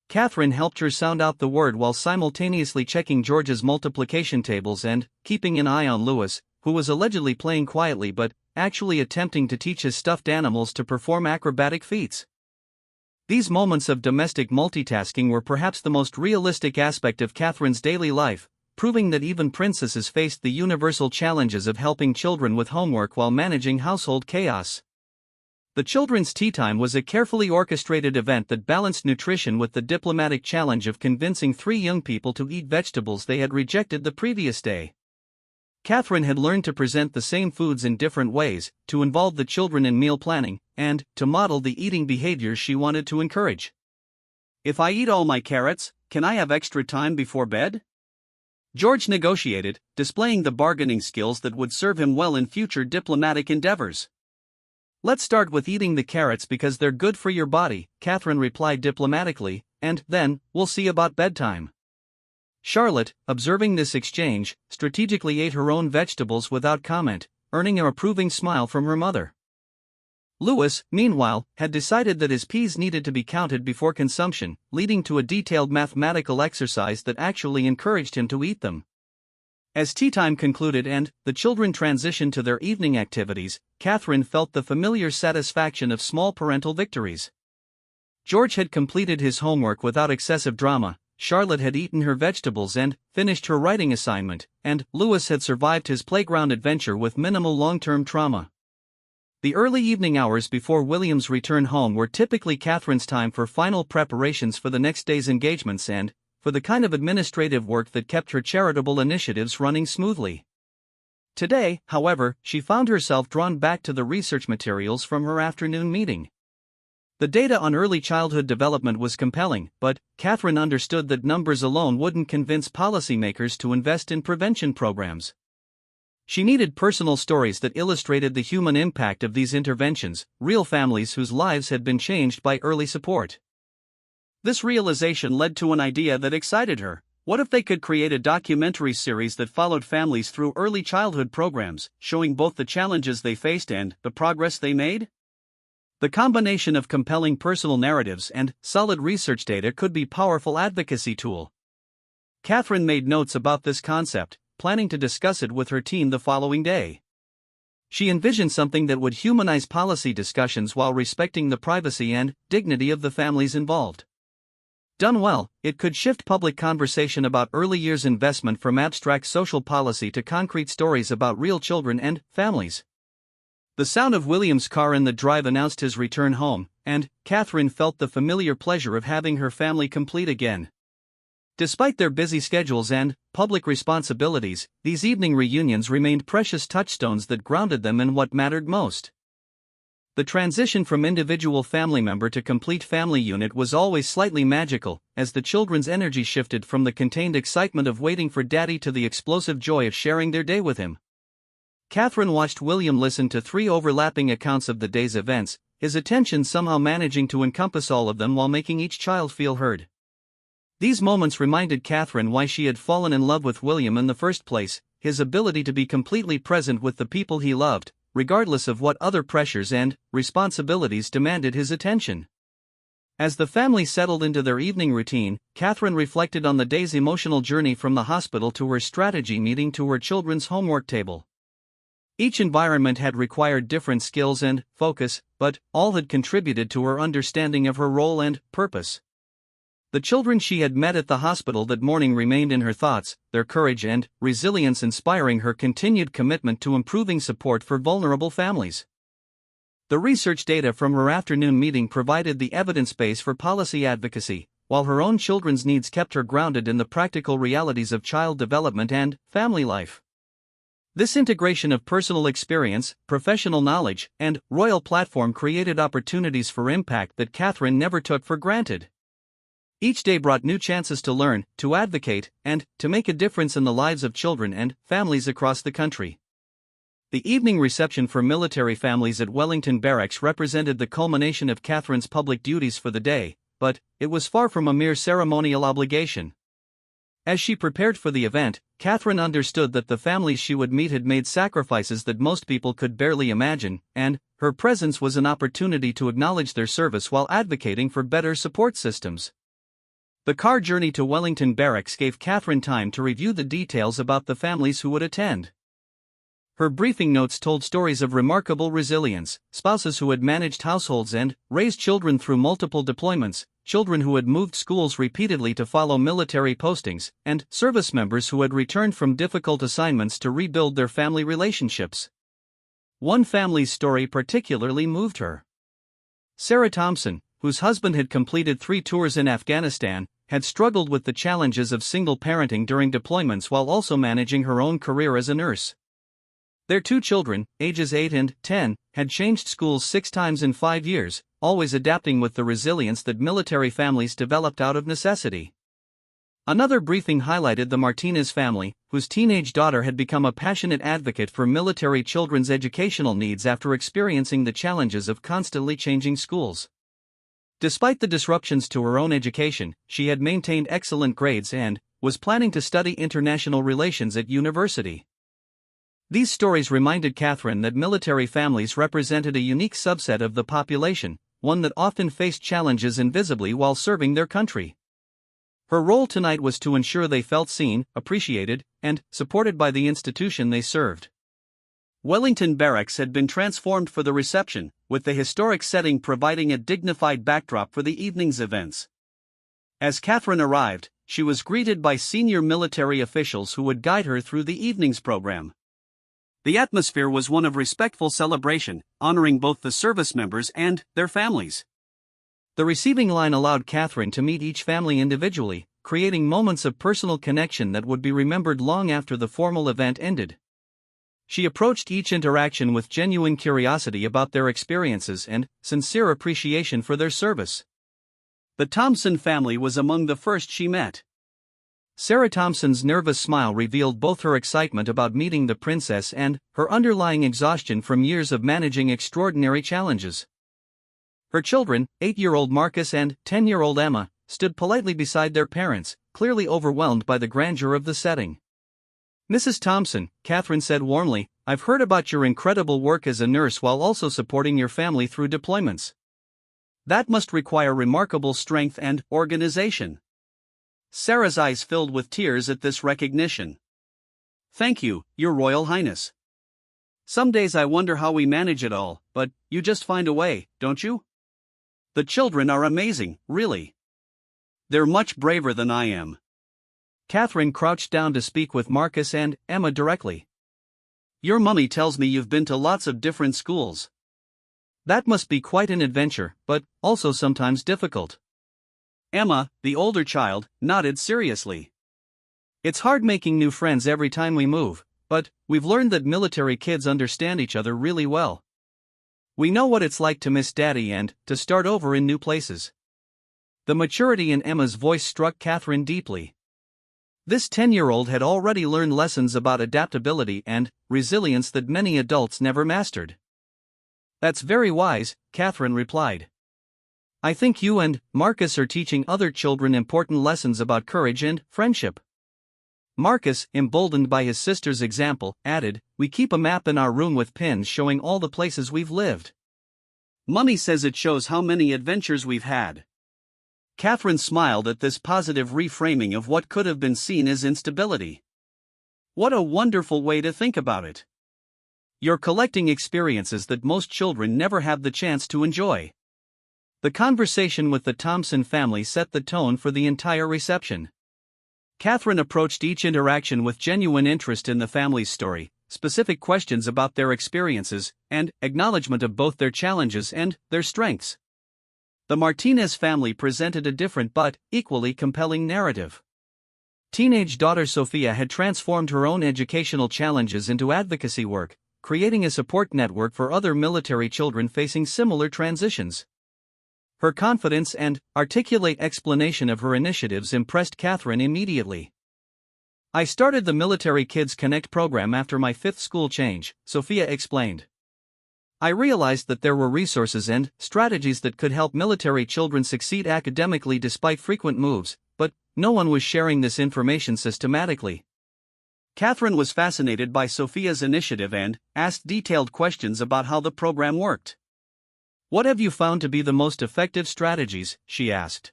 Catherine helped her sound out the word while simultaneously checking George's multiplication tables and keeping an eye on Louis, who was allegedly playing quietly but actually attempting to teach his stuffed animals to perform acrobatic feats. These moments of domestic multitasking were perhaps the most realistic aspect of Catherine's daily life, proving that even princesses faced the universal challenges of helping children with homework while managing household chaos. The children's tea time was a carefully orchestrated event that balanced nutrition with the diplomatic challenge of convincing three young people to eat vegetables they had rejected the previous day. Catherine had learned to present the same foods in different ways, to involve the children in meal planning, and to model the eating behaviors she wanted to encourage. "If I eat all my carrots, can I have extra time before bed?" George negotiated, displaying the bargaining skills that would serve him well in future diplomatic endeavors. "Let's start with eating the carrots because they're good for your body," Catherine replied diplomatically, "and then we'll see about bedtime." Charlotte, observing this exchange, strategically ate her own vegetables without comment, earning an approving smile from her mother. Louis, meanwhile, had decided that his peas needed to be counted before consumption, leading to a detailed mathematical exercise that actually encouraged him to eat them. As tea time concluded and the children transitioned to their evening activities, Catherine felt the familiar satisfaction of small parental victories. George had completed his homework without excessive drama, Charlotte had eaten her vegetables and finished her writing assignment, and Louis had survived his playground adventure with minimal long-term trauma. The early evening hours before William's return home were typically Catherine's time for final preparations for the next day's engagements and for the kind of administrative work that kept her charitable initiatives running smoothly. Today, however, she found herself drawn back to the research materials from her afternoon meeting. The data on early childhood development was compelling, but Catherine understood that numbers alone wouldn't convince policymakers to invest in prevention programs. She needed personal stories that illustrated the human impact of these interventions, real families whose lives had been changed by early support. This realization led to an idea that excited her. What if they could create a documentary series that followed families through early childhood programs, showing both the challenges they faced and the progress they made? The combination of compelling personal narratives and solid research data could be a powerful advocacy tool. Catherine made notes about this concept, planning to discuss it with her team the following day. She envisioned something that would humanize policy discussions while respecting the privacy and dignity of the families involved. Done well, it could shift public conversation about early years investment from abstract social policy to concrete stories about real children and families. The sound of William's car in the drive announced his return home, and Catherine felt the familiar pleasure of having her family complete again. Despite their busy schedules and public responsibilities, these evening reunions remained precious touchstones that grounded them in what mattered most. The transition from individual family member to complete family unit was always slightly magical, as the children's energy shifted from the contained excitement of waiting for daddy to the explosive joy of sharing their day with him. Catherine watched William listen to 3 overlapping accounts of the day's events, his attention somehow managing to encompass all of them while making each child feel heard. These moments reminded Catherine why she had fallen in love with William in the first place, his ability to be completely present with the people he loved, regardless of what other pressures and responsibilities demanded his attention. As the family settled into their evening routine, Catherine reflected on the day's emotional journey from the hospital to her strategy meeting to her children's homework table. Each environment had required different skills and focus, but all had contributed to her understanding of her role and purpose. The children she had met at the hospital that morning remained in her thoughts, their courage and resilience inspiring her continued commitment to improving support for vulnerable families. The research data from her afternoon meeting provided the evidence base for policy advocacy, while her own children's needs kept her grounded in the practical realities of child development and family life. This integration of personal experience, professional knowledge, and royal platform created opportunities for impact that Catherine never took for granted. Each day brought new chances to learn, to advocate, and to make a difference in the lives of children and families across the country. The evening reception for military families at Wellington Barracks represented the culmination of Catherine's public duties for the day, but it was far from a mere ceremonial obligation. As she prepared for the event, Catherine understood that the families she would meet had made sacrifices that most people could barely imagine, and her presence was an opportunity to acknowledge their service while advocating for better support systems. The car journey to Wellington Barracks gave Catherine time to review the details about the families who would attend. Her briefing notes told stories of remarkable resilience, spouses who had managed households and raised children through multiple deployments, children who had moved schools repeatedly to follow military postings, and service members who had returned from difficult assignments to rebuild their family relationships. One family's story particularly moved her. Sarah Thompson, whose husband had completed 3 tours in Afghanistan, had struggled with the challenges of single parenting during deployments while also managing her own career as a nurse. Their 2 children, ages 8 and 10, had changed schools 6 times in 5 years, always adapting with the resilience that military families developed out of necessity. Another briefing highlighted the Martinez family, whose teenage daughter had become a passionate advocate for military children's educational needs after experiencing the challenges of constantly changing schools. Despite the disruptions to her own education, she had maintained excellent grades and was planning to study international relations at university. These stories reminded Catherine that military families represented a unique subset of the population, one that often faced challenges invisibly while serving their country. Her role tonight was to ensure they felt seen, appreciated, and supported by the institution they served. Wellington Barracks had been transformed for the reception, with the historic setting providing a dignified backdrop for the evening's events. As Catherine arrived, she was greeted by senior military officials who would guide her through the evening's program. The atmosphere was one of respectful celebration, honoring both the service members and their families. The receiving line allowed Catherine to meet each family individually, creating moments of personal connection that would be remembered long after the formal event ended. She approached each interaction with genuine curiosity about their experiences and sincere appreciation for their service. The Thompson family was among the first she met. Sarah Thompson's nervous smile revealed both her excitement about meeting the princess and her underlying exhaustion from years of managing extraordinary challenges. Her children, 8-year-old Marcus and 10-year-old Emma, stood politely beside their parents, clearly overwhelmed by the grandeur of the setting. "Mrs. Thompson," Catherine said warmly, "I've heard about your incredible work as a nurse while also supporting your family through deployments. That must require remarkable strength and organization." Sarah's eyes filled with tears at this recognition. "Thank you, Your Royal Highness. Some days I wonder how we manage it all, but you just find a way, don't you? The children are amazing, really. They're much braver than I am." Catherine crouched down to speak with Marcus and Emma directly. "Your mummy tells me you've been to lots of different schools. That must be quite an adventure, but also sometimes difficult." Emma, the older child, nodded seriously. "It's hard making new friends every time we move, but we've learned that military kids understand each other really well. We know what it's like to miss Daddy and to start over in new places." The maturity in Emma's voice struck Catherine deeply. This 10-year-old had already learned lessons about adaptability and resilience that many adults never mastered. "That's very wise," Catherine replied. "I think you and Marcus are teaching other children important lessons about courage and friendship." Marcus, emboldened by his sister's example, added, "We keep a map in our room with pins showing all the places we've lived. Mummy says it shows how many adventures we've had." Catherine smiled at this positive reframing of what could have been seen as instability. "What a wonderful way to think about it. You're collecting experiences that most children never have the chance to enjoy." The conversation with the Thompson family set the tone for the entire reception. Catherine approached each interaction with genuine interest in the family's story, specific questions about their experiences, and acknowledgement of both their challenges and their strengths. The Martinez family presented a different but equally compelling narrative. Teenage daughter Sophia had transformed her own educational challenges into advocacy work, creating a support network for other military children facing similar transitions. Her confidence and articulate explanation of her initiatives impressed Catherine immediately. "I started the Military Kids Connect program after my 5th school change," Sophia explained. "I realized that there were resources and strategies that could help military children succeed academically despite frequent moves, but no one was sharing this information systematically." Catherine was fascinated by Sophia's initiative and asked detailed questions about how the program worked. "What have you found to be the most effective strategies?" she asked.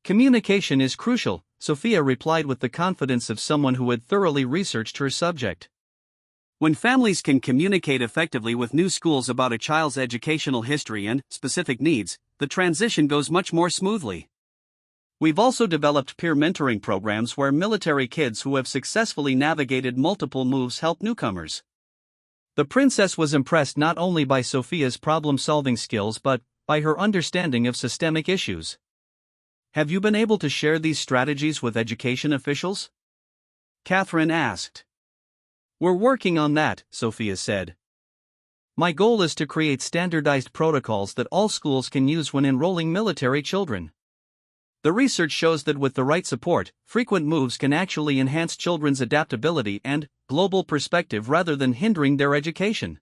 "Communication is crucial," Sophia replied with the confidence of someone who had thoroughly researched her subject. "When families can communicate effectively with new schools about a child's educational history and specific needs, the transition goes much more smoothly. We've also developed peer mentoring programs where military kids who have successfully navigated multiple moves help newcomers." The princess was impressed not only by Sophia's problem-solving skills but by her understanding of systemic issues. "Have you been able to share these strategies with education officials?" Catherine asked. "We're working on that," Sophia said. "My goal is to create standardized protocols that all schools can use when enrolling military children. The research shows that with the right support, frequent moves can actually enhance children's adaptability and global perspective rather than hindering their education."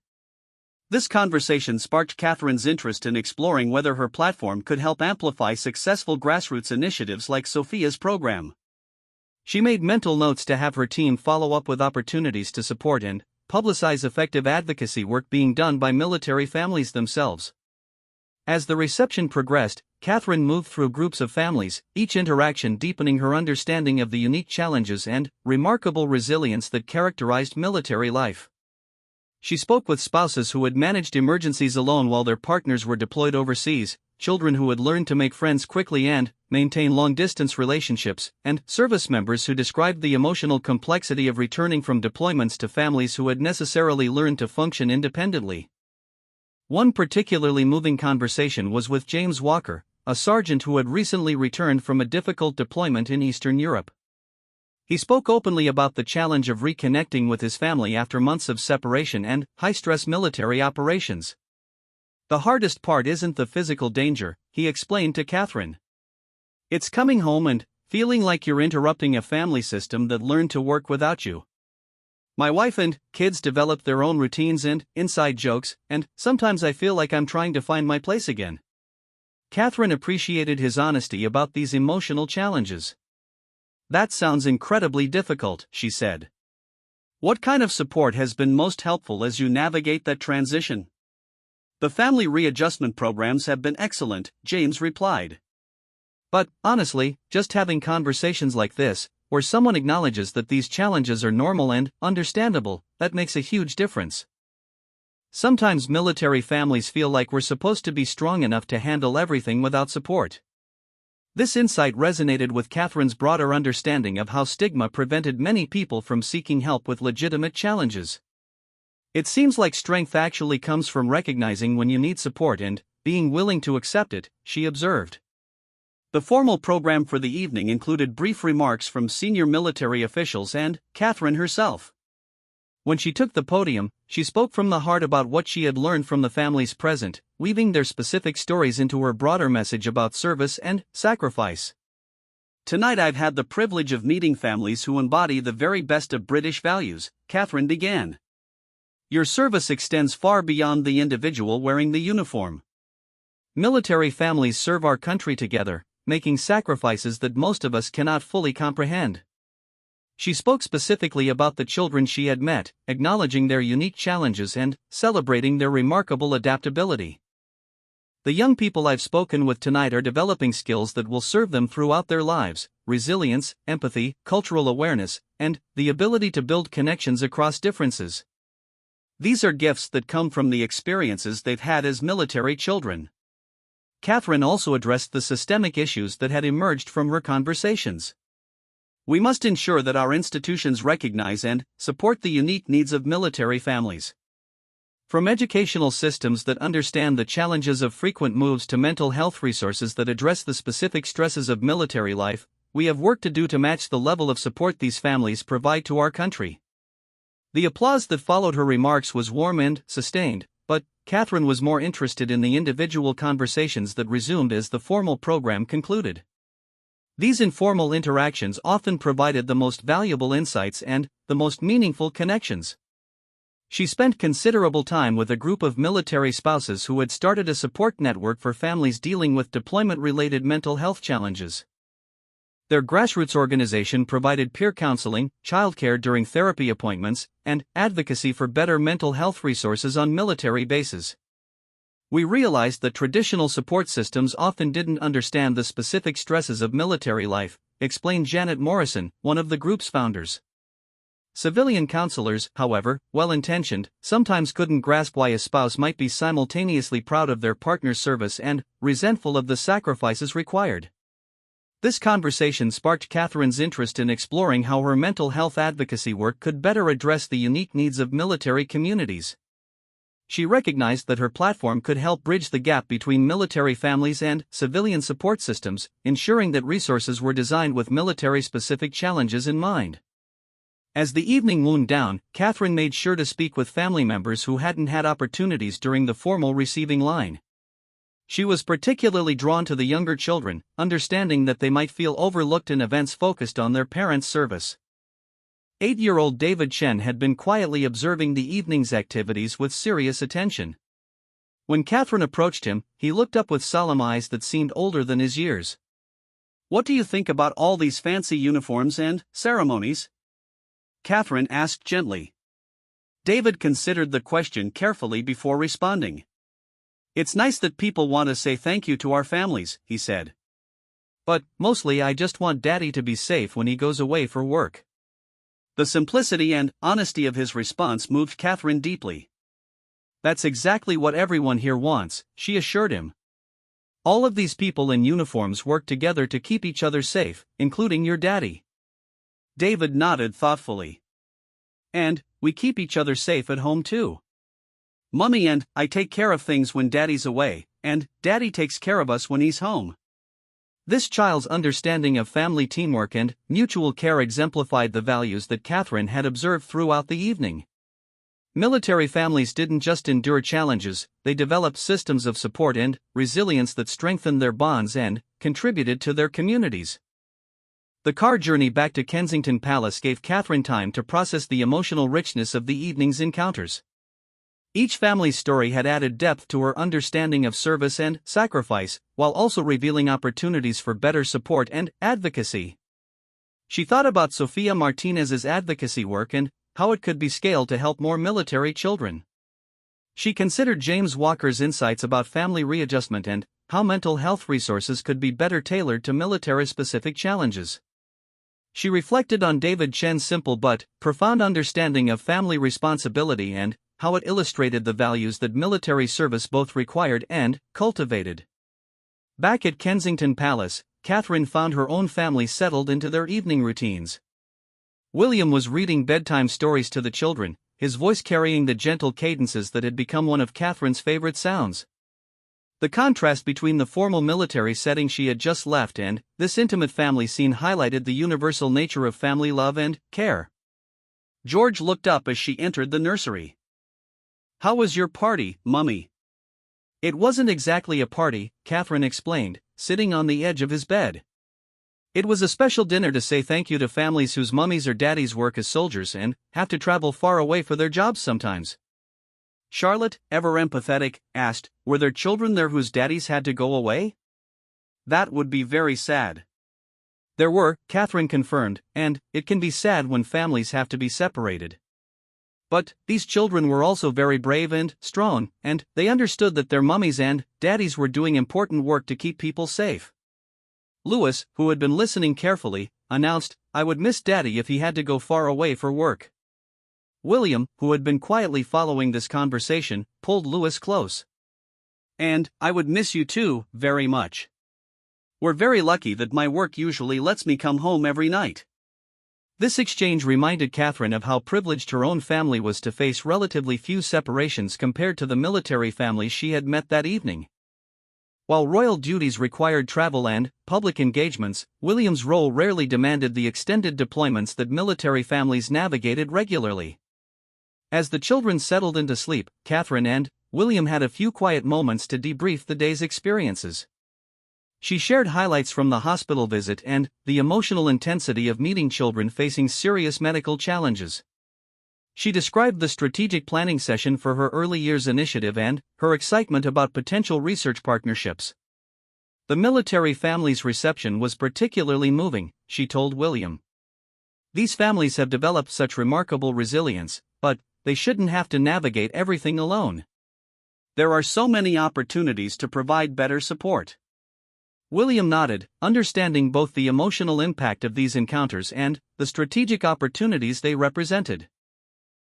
This conversation sparked Catherine's interest in exploring whether her platform could help amplify successful grassroots initiatives like Sophia's program. She made mental notes to have her team follow up with opportunities to support and publicize effective advocacy work being done by military families themselves. As the reception progressed, Catherine moved through groups of families, each interaction deepening her understanding of the unique challenges and remarkable resilience that characterized military life. She spoke with spouses who had managed emergencies alone while their partners were deployed overseas, children who had learned to make friends quickly and maintain long-distance relationships, and service members who described the emotional complexity of returning from deployments to families who had necessarily learned to function independently. One particularly moving conversation was with James Walker, a sergeant who had recently returned from a difficult deployment in Eastern Europe. He spoke openly about the challenge of reconnecting with his family after months of separation and high-stress military operations. "The hardest part isn't the physical danger," he explained to Catherine. "It's coming home and feeling like you're interrupting a family system that learned to work without you. My wife and kids developed their own routines and inside jokes, and sometimes I feel like I'm trying to find my place again." Catherine appreciated his honesty about these emotional challenges. "That sounds incredibly difficult," she said. "What kind of support has been most helpful as you navigate that transition?" "The family readjustment programs have been excellent," James replied. "But, honestly, just having conversations like this, where someone acknowledges that these challenges are normal and understandable, that makes a huge difference. Sometimes military families feel like we're supposed to be strong enough to handle everything without support." This insight resonated with Catherine's broader understanding of how stigma prevented many people from seeking help with legitimate challenges. "It seems like strength actually comes from recognizing when you need support and being willing to accept it," she observed. The formal program for the evening included brief remarks from senior military officials and Catherine herself. When she took the podium, she spoke from the heart about what she had learned from the families present, weaving their specific stories into her broader message about service and sacrifice. "Tonight I've had the privilege of meeting families who embody the very best of British values," Catherine began. "Your service extends far beyond the individual wearing the uniform. Military families serve our country together, making sacrifices that most of us cannot fully comprehend." She spoke specifically about the children she had met, acknowledging their unique challenges and celebrating their remarkable adaptability. "The young people I've spoken with tonight are developing skills that will serve them throughout their lives: resilience, empathy, cultural awareness, and the ability to build connections across differences. These are gifts that come from the experiences they've had as military children." Catherine also addressed the systemic issues that had emerged from her conversations. "We must ensure that our institutions recognize and support the unique needs of military families. From educational systems that understand the challenges of frequent moves to mental health resources that address the specific stresses of military life, we have work to do to match the level of support these families provide to our country." The applause that followed her remarks was warm and sustained, but Catherine was more interested in the individual conversations that resumed as the formal program concluded. These informal interactions often provided the most valuable insights and the most meaningful connections. She spent considerable time with a group of military spouses who had started a support network for families dealing with deployment-related mental health challenges. Their grassroots organization provided peer counseling, childcare during therapy appointments, and advocacy for better mental health resources on military bases. "We realized that traditional support systems often didn't understand the specific stresses of military life," explained Janet Morrison, one of the group's founders. Civilian counselors, however, well-intentioned, sometimes couldn't grasp why a spouse might be simultaneously proud of their partner's service and resentful of the sacrifices required. This conversation sparked Catherine's interest in exploring how her mental health advocacy work could better address the unique needs of military communities. She recognized that her platform could help bridge the gap between military families and civilian support systems, ensuring that resources were designed with military-specific challenges in mind. As the evening wound down, Catherine made sure to speak with family members who hadn't had opportunities during the formal receiving line. She was particularly drawn to the younger children, understanding that they might feel overlooked in events focused on their parents' service. 8-year-old David Chen had been quietly observing the evening's activities with serious attention. When Catherine approached him, he looked up with solemn eyes that seemed older than his years. "What do you think about all these fancy uniforms and ceremonies?" Catherine asked gently. David considered the question carefully before responding. "It's nice that people want to say thank you to our families," he said. "But, mostly I just want Daddy to be safe when he goes away for work." The simplicity and honesty of his response moved Catherine deeply. "That's exactly what everyone here wants," she assured him. "All of these people in uniforms work together to keep each other safe, including your daddy." David nodded thoughtfully. "And we keep each other safe at home too. Mummy and I take care of things when Daddy's away, and Daddy takes care of us when he's home." This child's understanding of family teamwork and mutual care exemplified the values that Catherine had observed throughout the evening. Military families didn't just endure challenges, they developed systems of support and resilience that strengthened their bonds and contributed to their communities. The car journey back to Kensington Palace gave Catherine time to process the emotional richness of the evening's encounters. Each family's story had added depth to her understanding of service and sacrifice, while also revealing opportunities for better support and advocacy. She thought about Sofia Martinez's advocacy work and how it could be scaled to help more military children. She considered James Walker's insights about family readjustment and how mental health resources could be better tailored to military-specific challenges. She reflected on David Chen's simple but profound understanding of family responsibility and how it illustrated the values that military service both required and cultivated. Back at Kensington Palace, Catherine found her own family settled into their evening routines. William was reading bedtime stories to the children, his voice carrying the gentle cadences that had become one of Catherine's favorite sounds. The contrast between the formal military setting she had just left and this intimate family scene highlighted the universal nature of family love and care. George looked up as she entered the nursery. "How was your party, Mummy?" "It wasn't exactly a party," Catherine explained, sitting on the edge of his bed. "It was a special dinner to say thank you to families whose mummies or daddies work as soldiers and have to travel far away for their jobs sometimes." Charlotte, ever empathetic, asked, "Were there children there whose daddies had to go away?" "That would be very sad." "There were," Catherine confirmed, "and it can be sad when families have to be separated. But these children were also very brave and strong, and they understood that their mummies and daddies were doing important work to keep people safe." Louis, who had been listening carefully, announced, "I would miss Daddy if he had to go far away for work." William, who had been quietly following this conversation, pulled Louis close. "And I would miss you too, very much. We're very lucky that my work usually lets me come home every night." This exchange reminded Catherine of how privileged her own family was to face relatively few separations compared to the military families she had met that evening. While royal duties required travel and public engagements, William's role rarely demanded the extended deployments that military families navigated regularly. As the children settled into sleep, Catherine and William had a few quiet moments to debrief the day's experiences. She shared highlights from the hospital visit and the emotional intensity of meeting children facing serious medical challenges. She described the strategic planning session for her early years initiative and her excitement about potential research partnerships. The military family's reception was particularly moving, she told William. "These families have developed such remarkable resilience, but they shouldn't have to navigate everything alone. There are so many opportunities to provide better support." William nodded, understanding both the emotional impact of these encounters and the strategic opportunities they represented.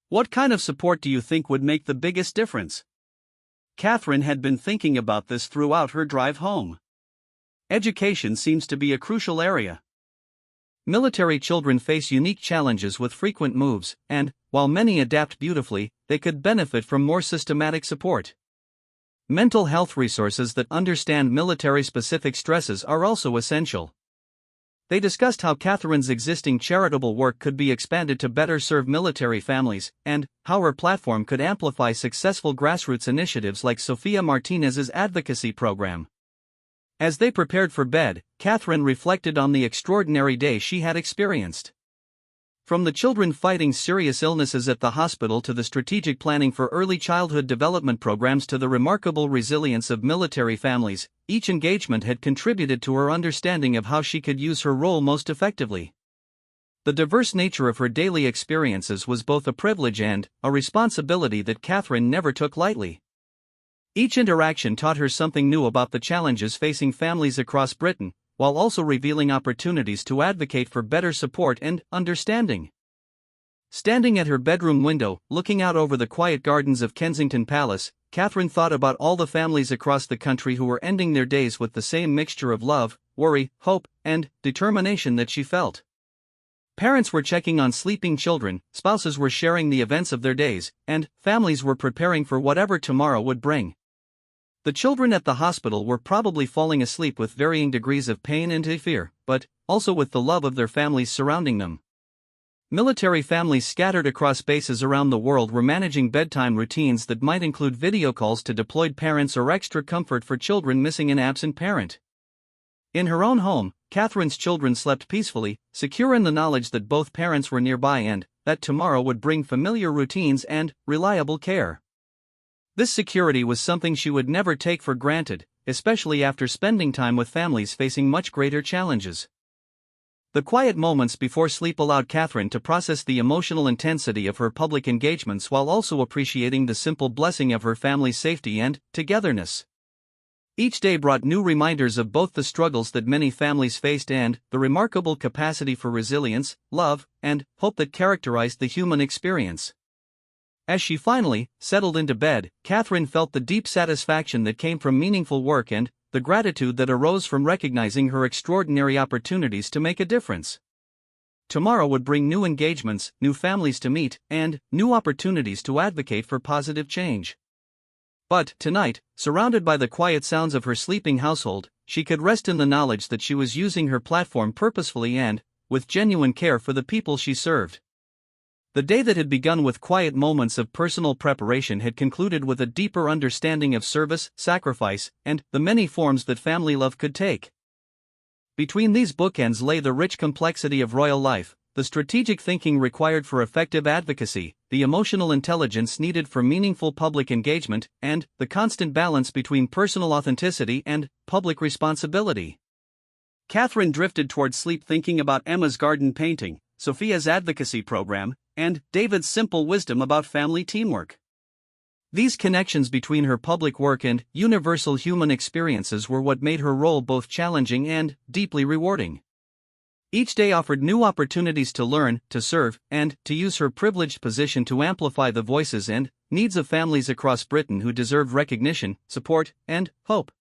"What kind of support do you think would make the biggest difference?" Catherine had been thinking about this throughout her drive home. "Education seems to be a crucial area. Military children face unique challenges with frequent moves, and, while many adapt beautifully, they could benefit from more systematic support. Mental health resources that understand military-specific stresses are also essential." They discussed how Catherine's existing charitable work could be expanded to better serve military families, and how her platform could amplify successful grassroots initiatives like Sofia Martinez's advocacy program. As they prepared for bed, Catherine reflected on the extraordinary day she had experienced. From the children fighting serious illnesses at the hospital to the strategic planning for early childhood development programs to the remarkable resilience of military families, each engagement had contributed to her understanding of how she could use her role most effectively. The diverse nature of her daily experiences was both a privilege and a responsibility that Catherine never took lightly. Each interaction taught her something new about the challenges facing families across Britain, while also revealing opportunities to advocate for better support and understanding. Standing at her bedroom window, looking out over the quiet gardens of Kensington Palace, Catherine thought about all the families across the country who were ending their days with the same mixture of love, worry, hope, and determination that she felt. Parents were checking on sleeping children, spouses were sharing the events of their days, and families were preparing for whatever tomorrow would bring. The children at the hospital were probably falling asleep with varying degrees of pain and fear, but also with the love of their families surrounding them. Military families scattered across bases around the world were managing bedtime routines that might include video calls to deployed parents or extra comfort for children missing an absent parent. In her own home, Catherine's children slept peacefully, secure in the knowledge that both parents were nearby and that tomorrow would bring familiar routines and reliable care. This security was something she would never take for granted, especially after spending time with families facing much greater challenges. The quiet moments before sleep allowed Catherine to process the emotional intensity of her public engagements while also appreciating the simple blessing of her family's safety and togetherness. Each day brought new reminders of both the struggles that many families faced and the remarkable capacity for resilience, love, and hope that characterized the human experience. As she finally settled into bed, Catherine felt the deep satisfaction that came from meaningful work and the gratitude that arose from recognizing her extraordinary opportunities to make a difference. Tomorrow would bring new engagements, new families to meet, and new opportunities to advocate for positive change. But tonight, surrounded by the quiet sounds of her sleeping household, she could rest in the knowledge that she was using her platform purposefully and with genuine care for the people she served. The day that had begun with quiet moments of personal preparation had concluded with a deeper understanding of service, sacrifice, and the many forms that family love could take. Between these bookends lay the rich complexity of royal life, the strategic thinking required for effective advocacy, the emotional intelligence needed for meaningful public engagement, and the constant balance between personal authenticity and public responsibility. Catherine drifted toward sleep thinking about Emma's garden painting, Sophia's advocacy program, and David's simple wisdom about family teamwork. These connections between her public work and universal human experiences were what made her role both challenging and deeply rewarding. Each day offered new opportunities to learn, to serve, and to use her privileged position to amplify the voices and needs of families across Britain who deserve recognition, support, and hope.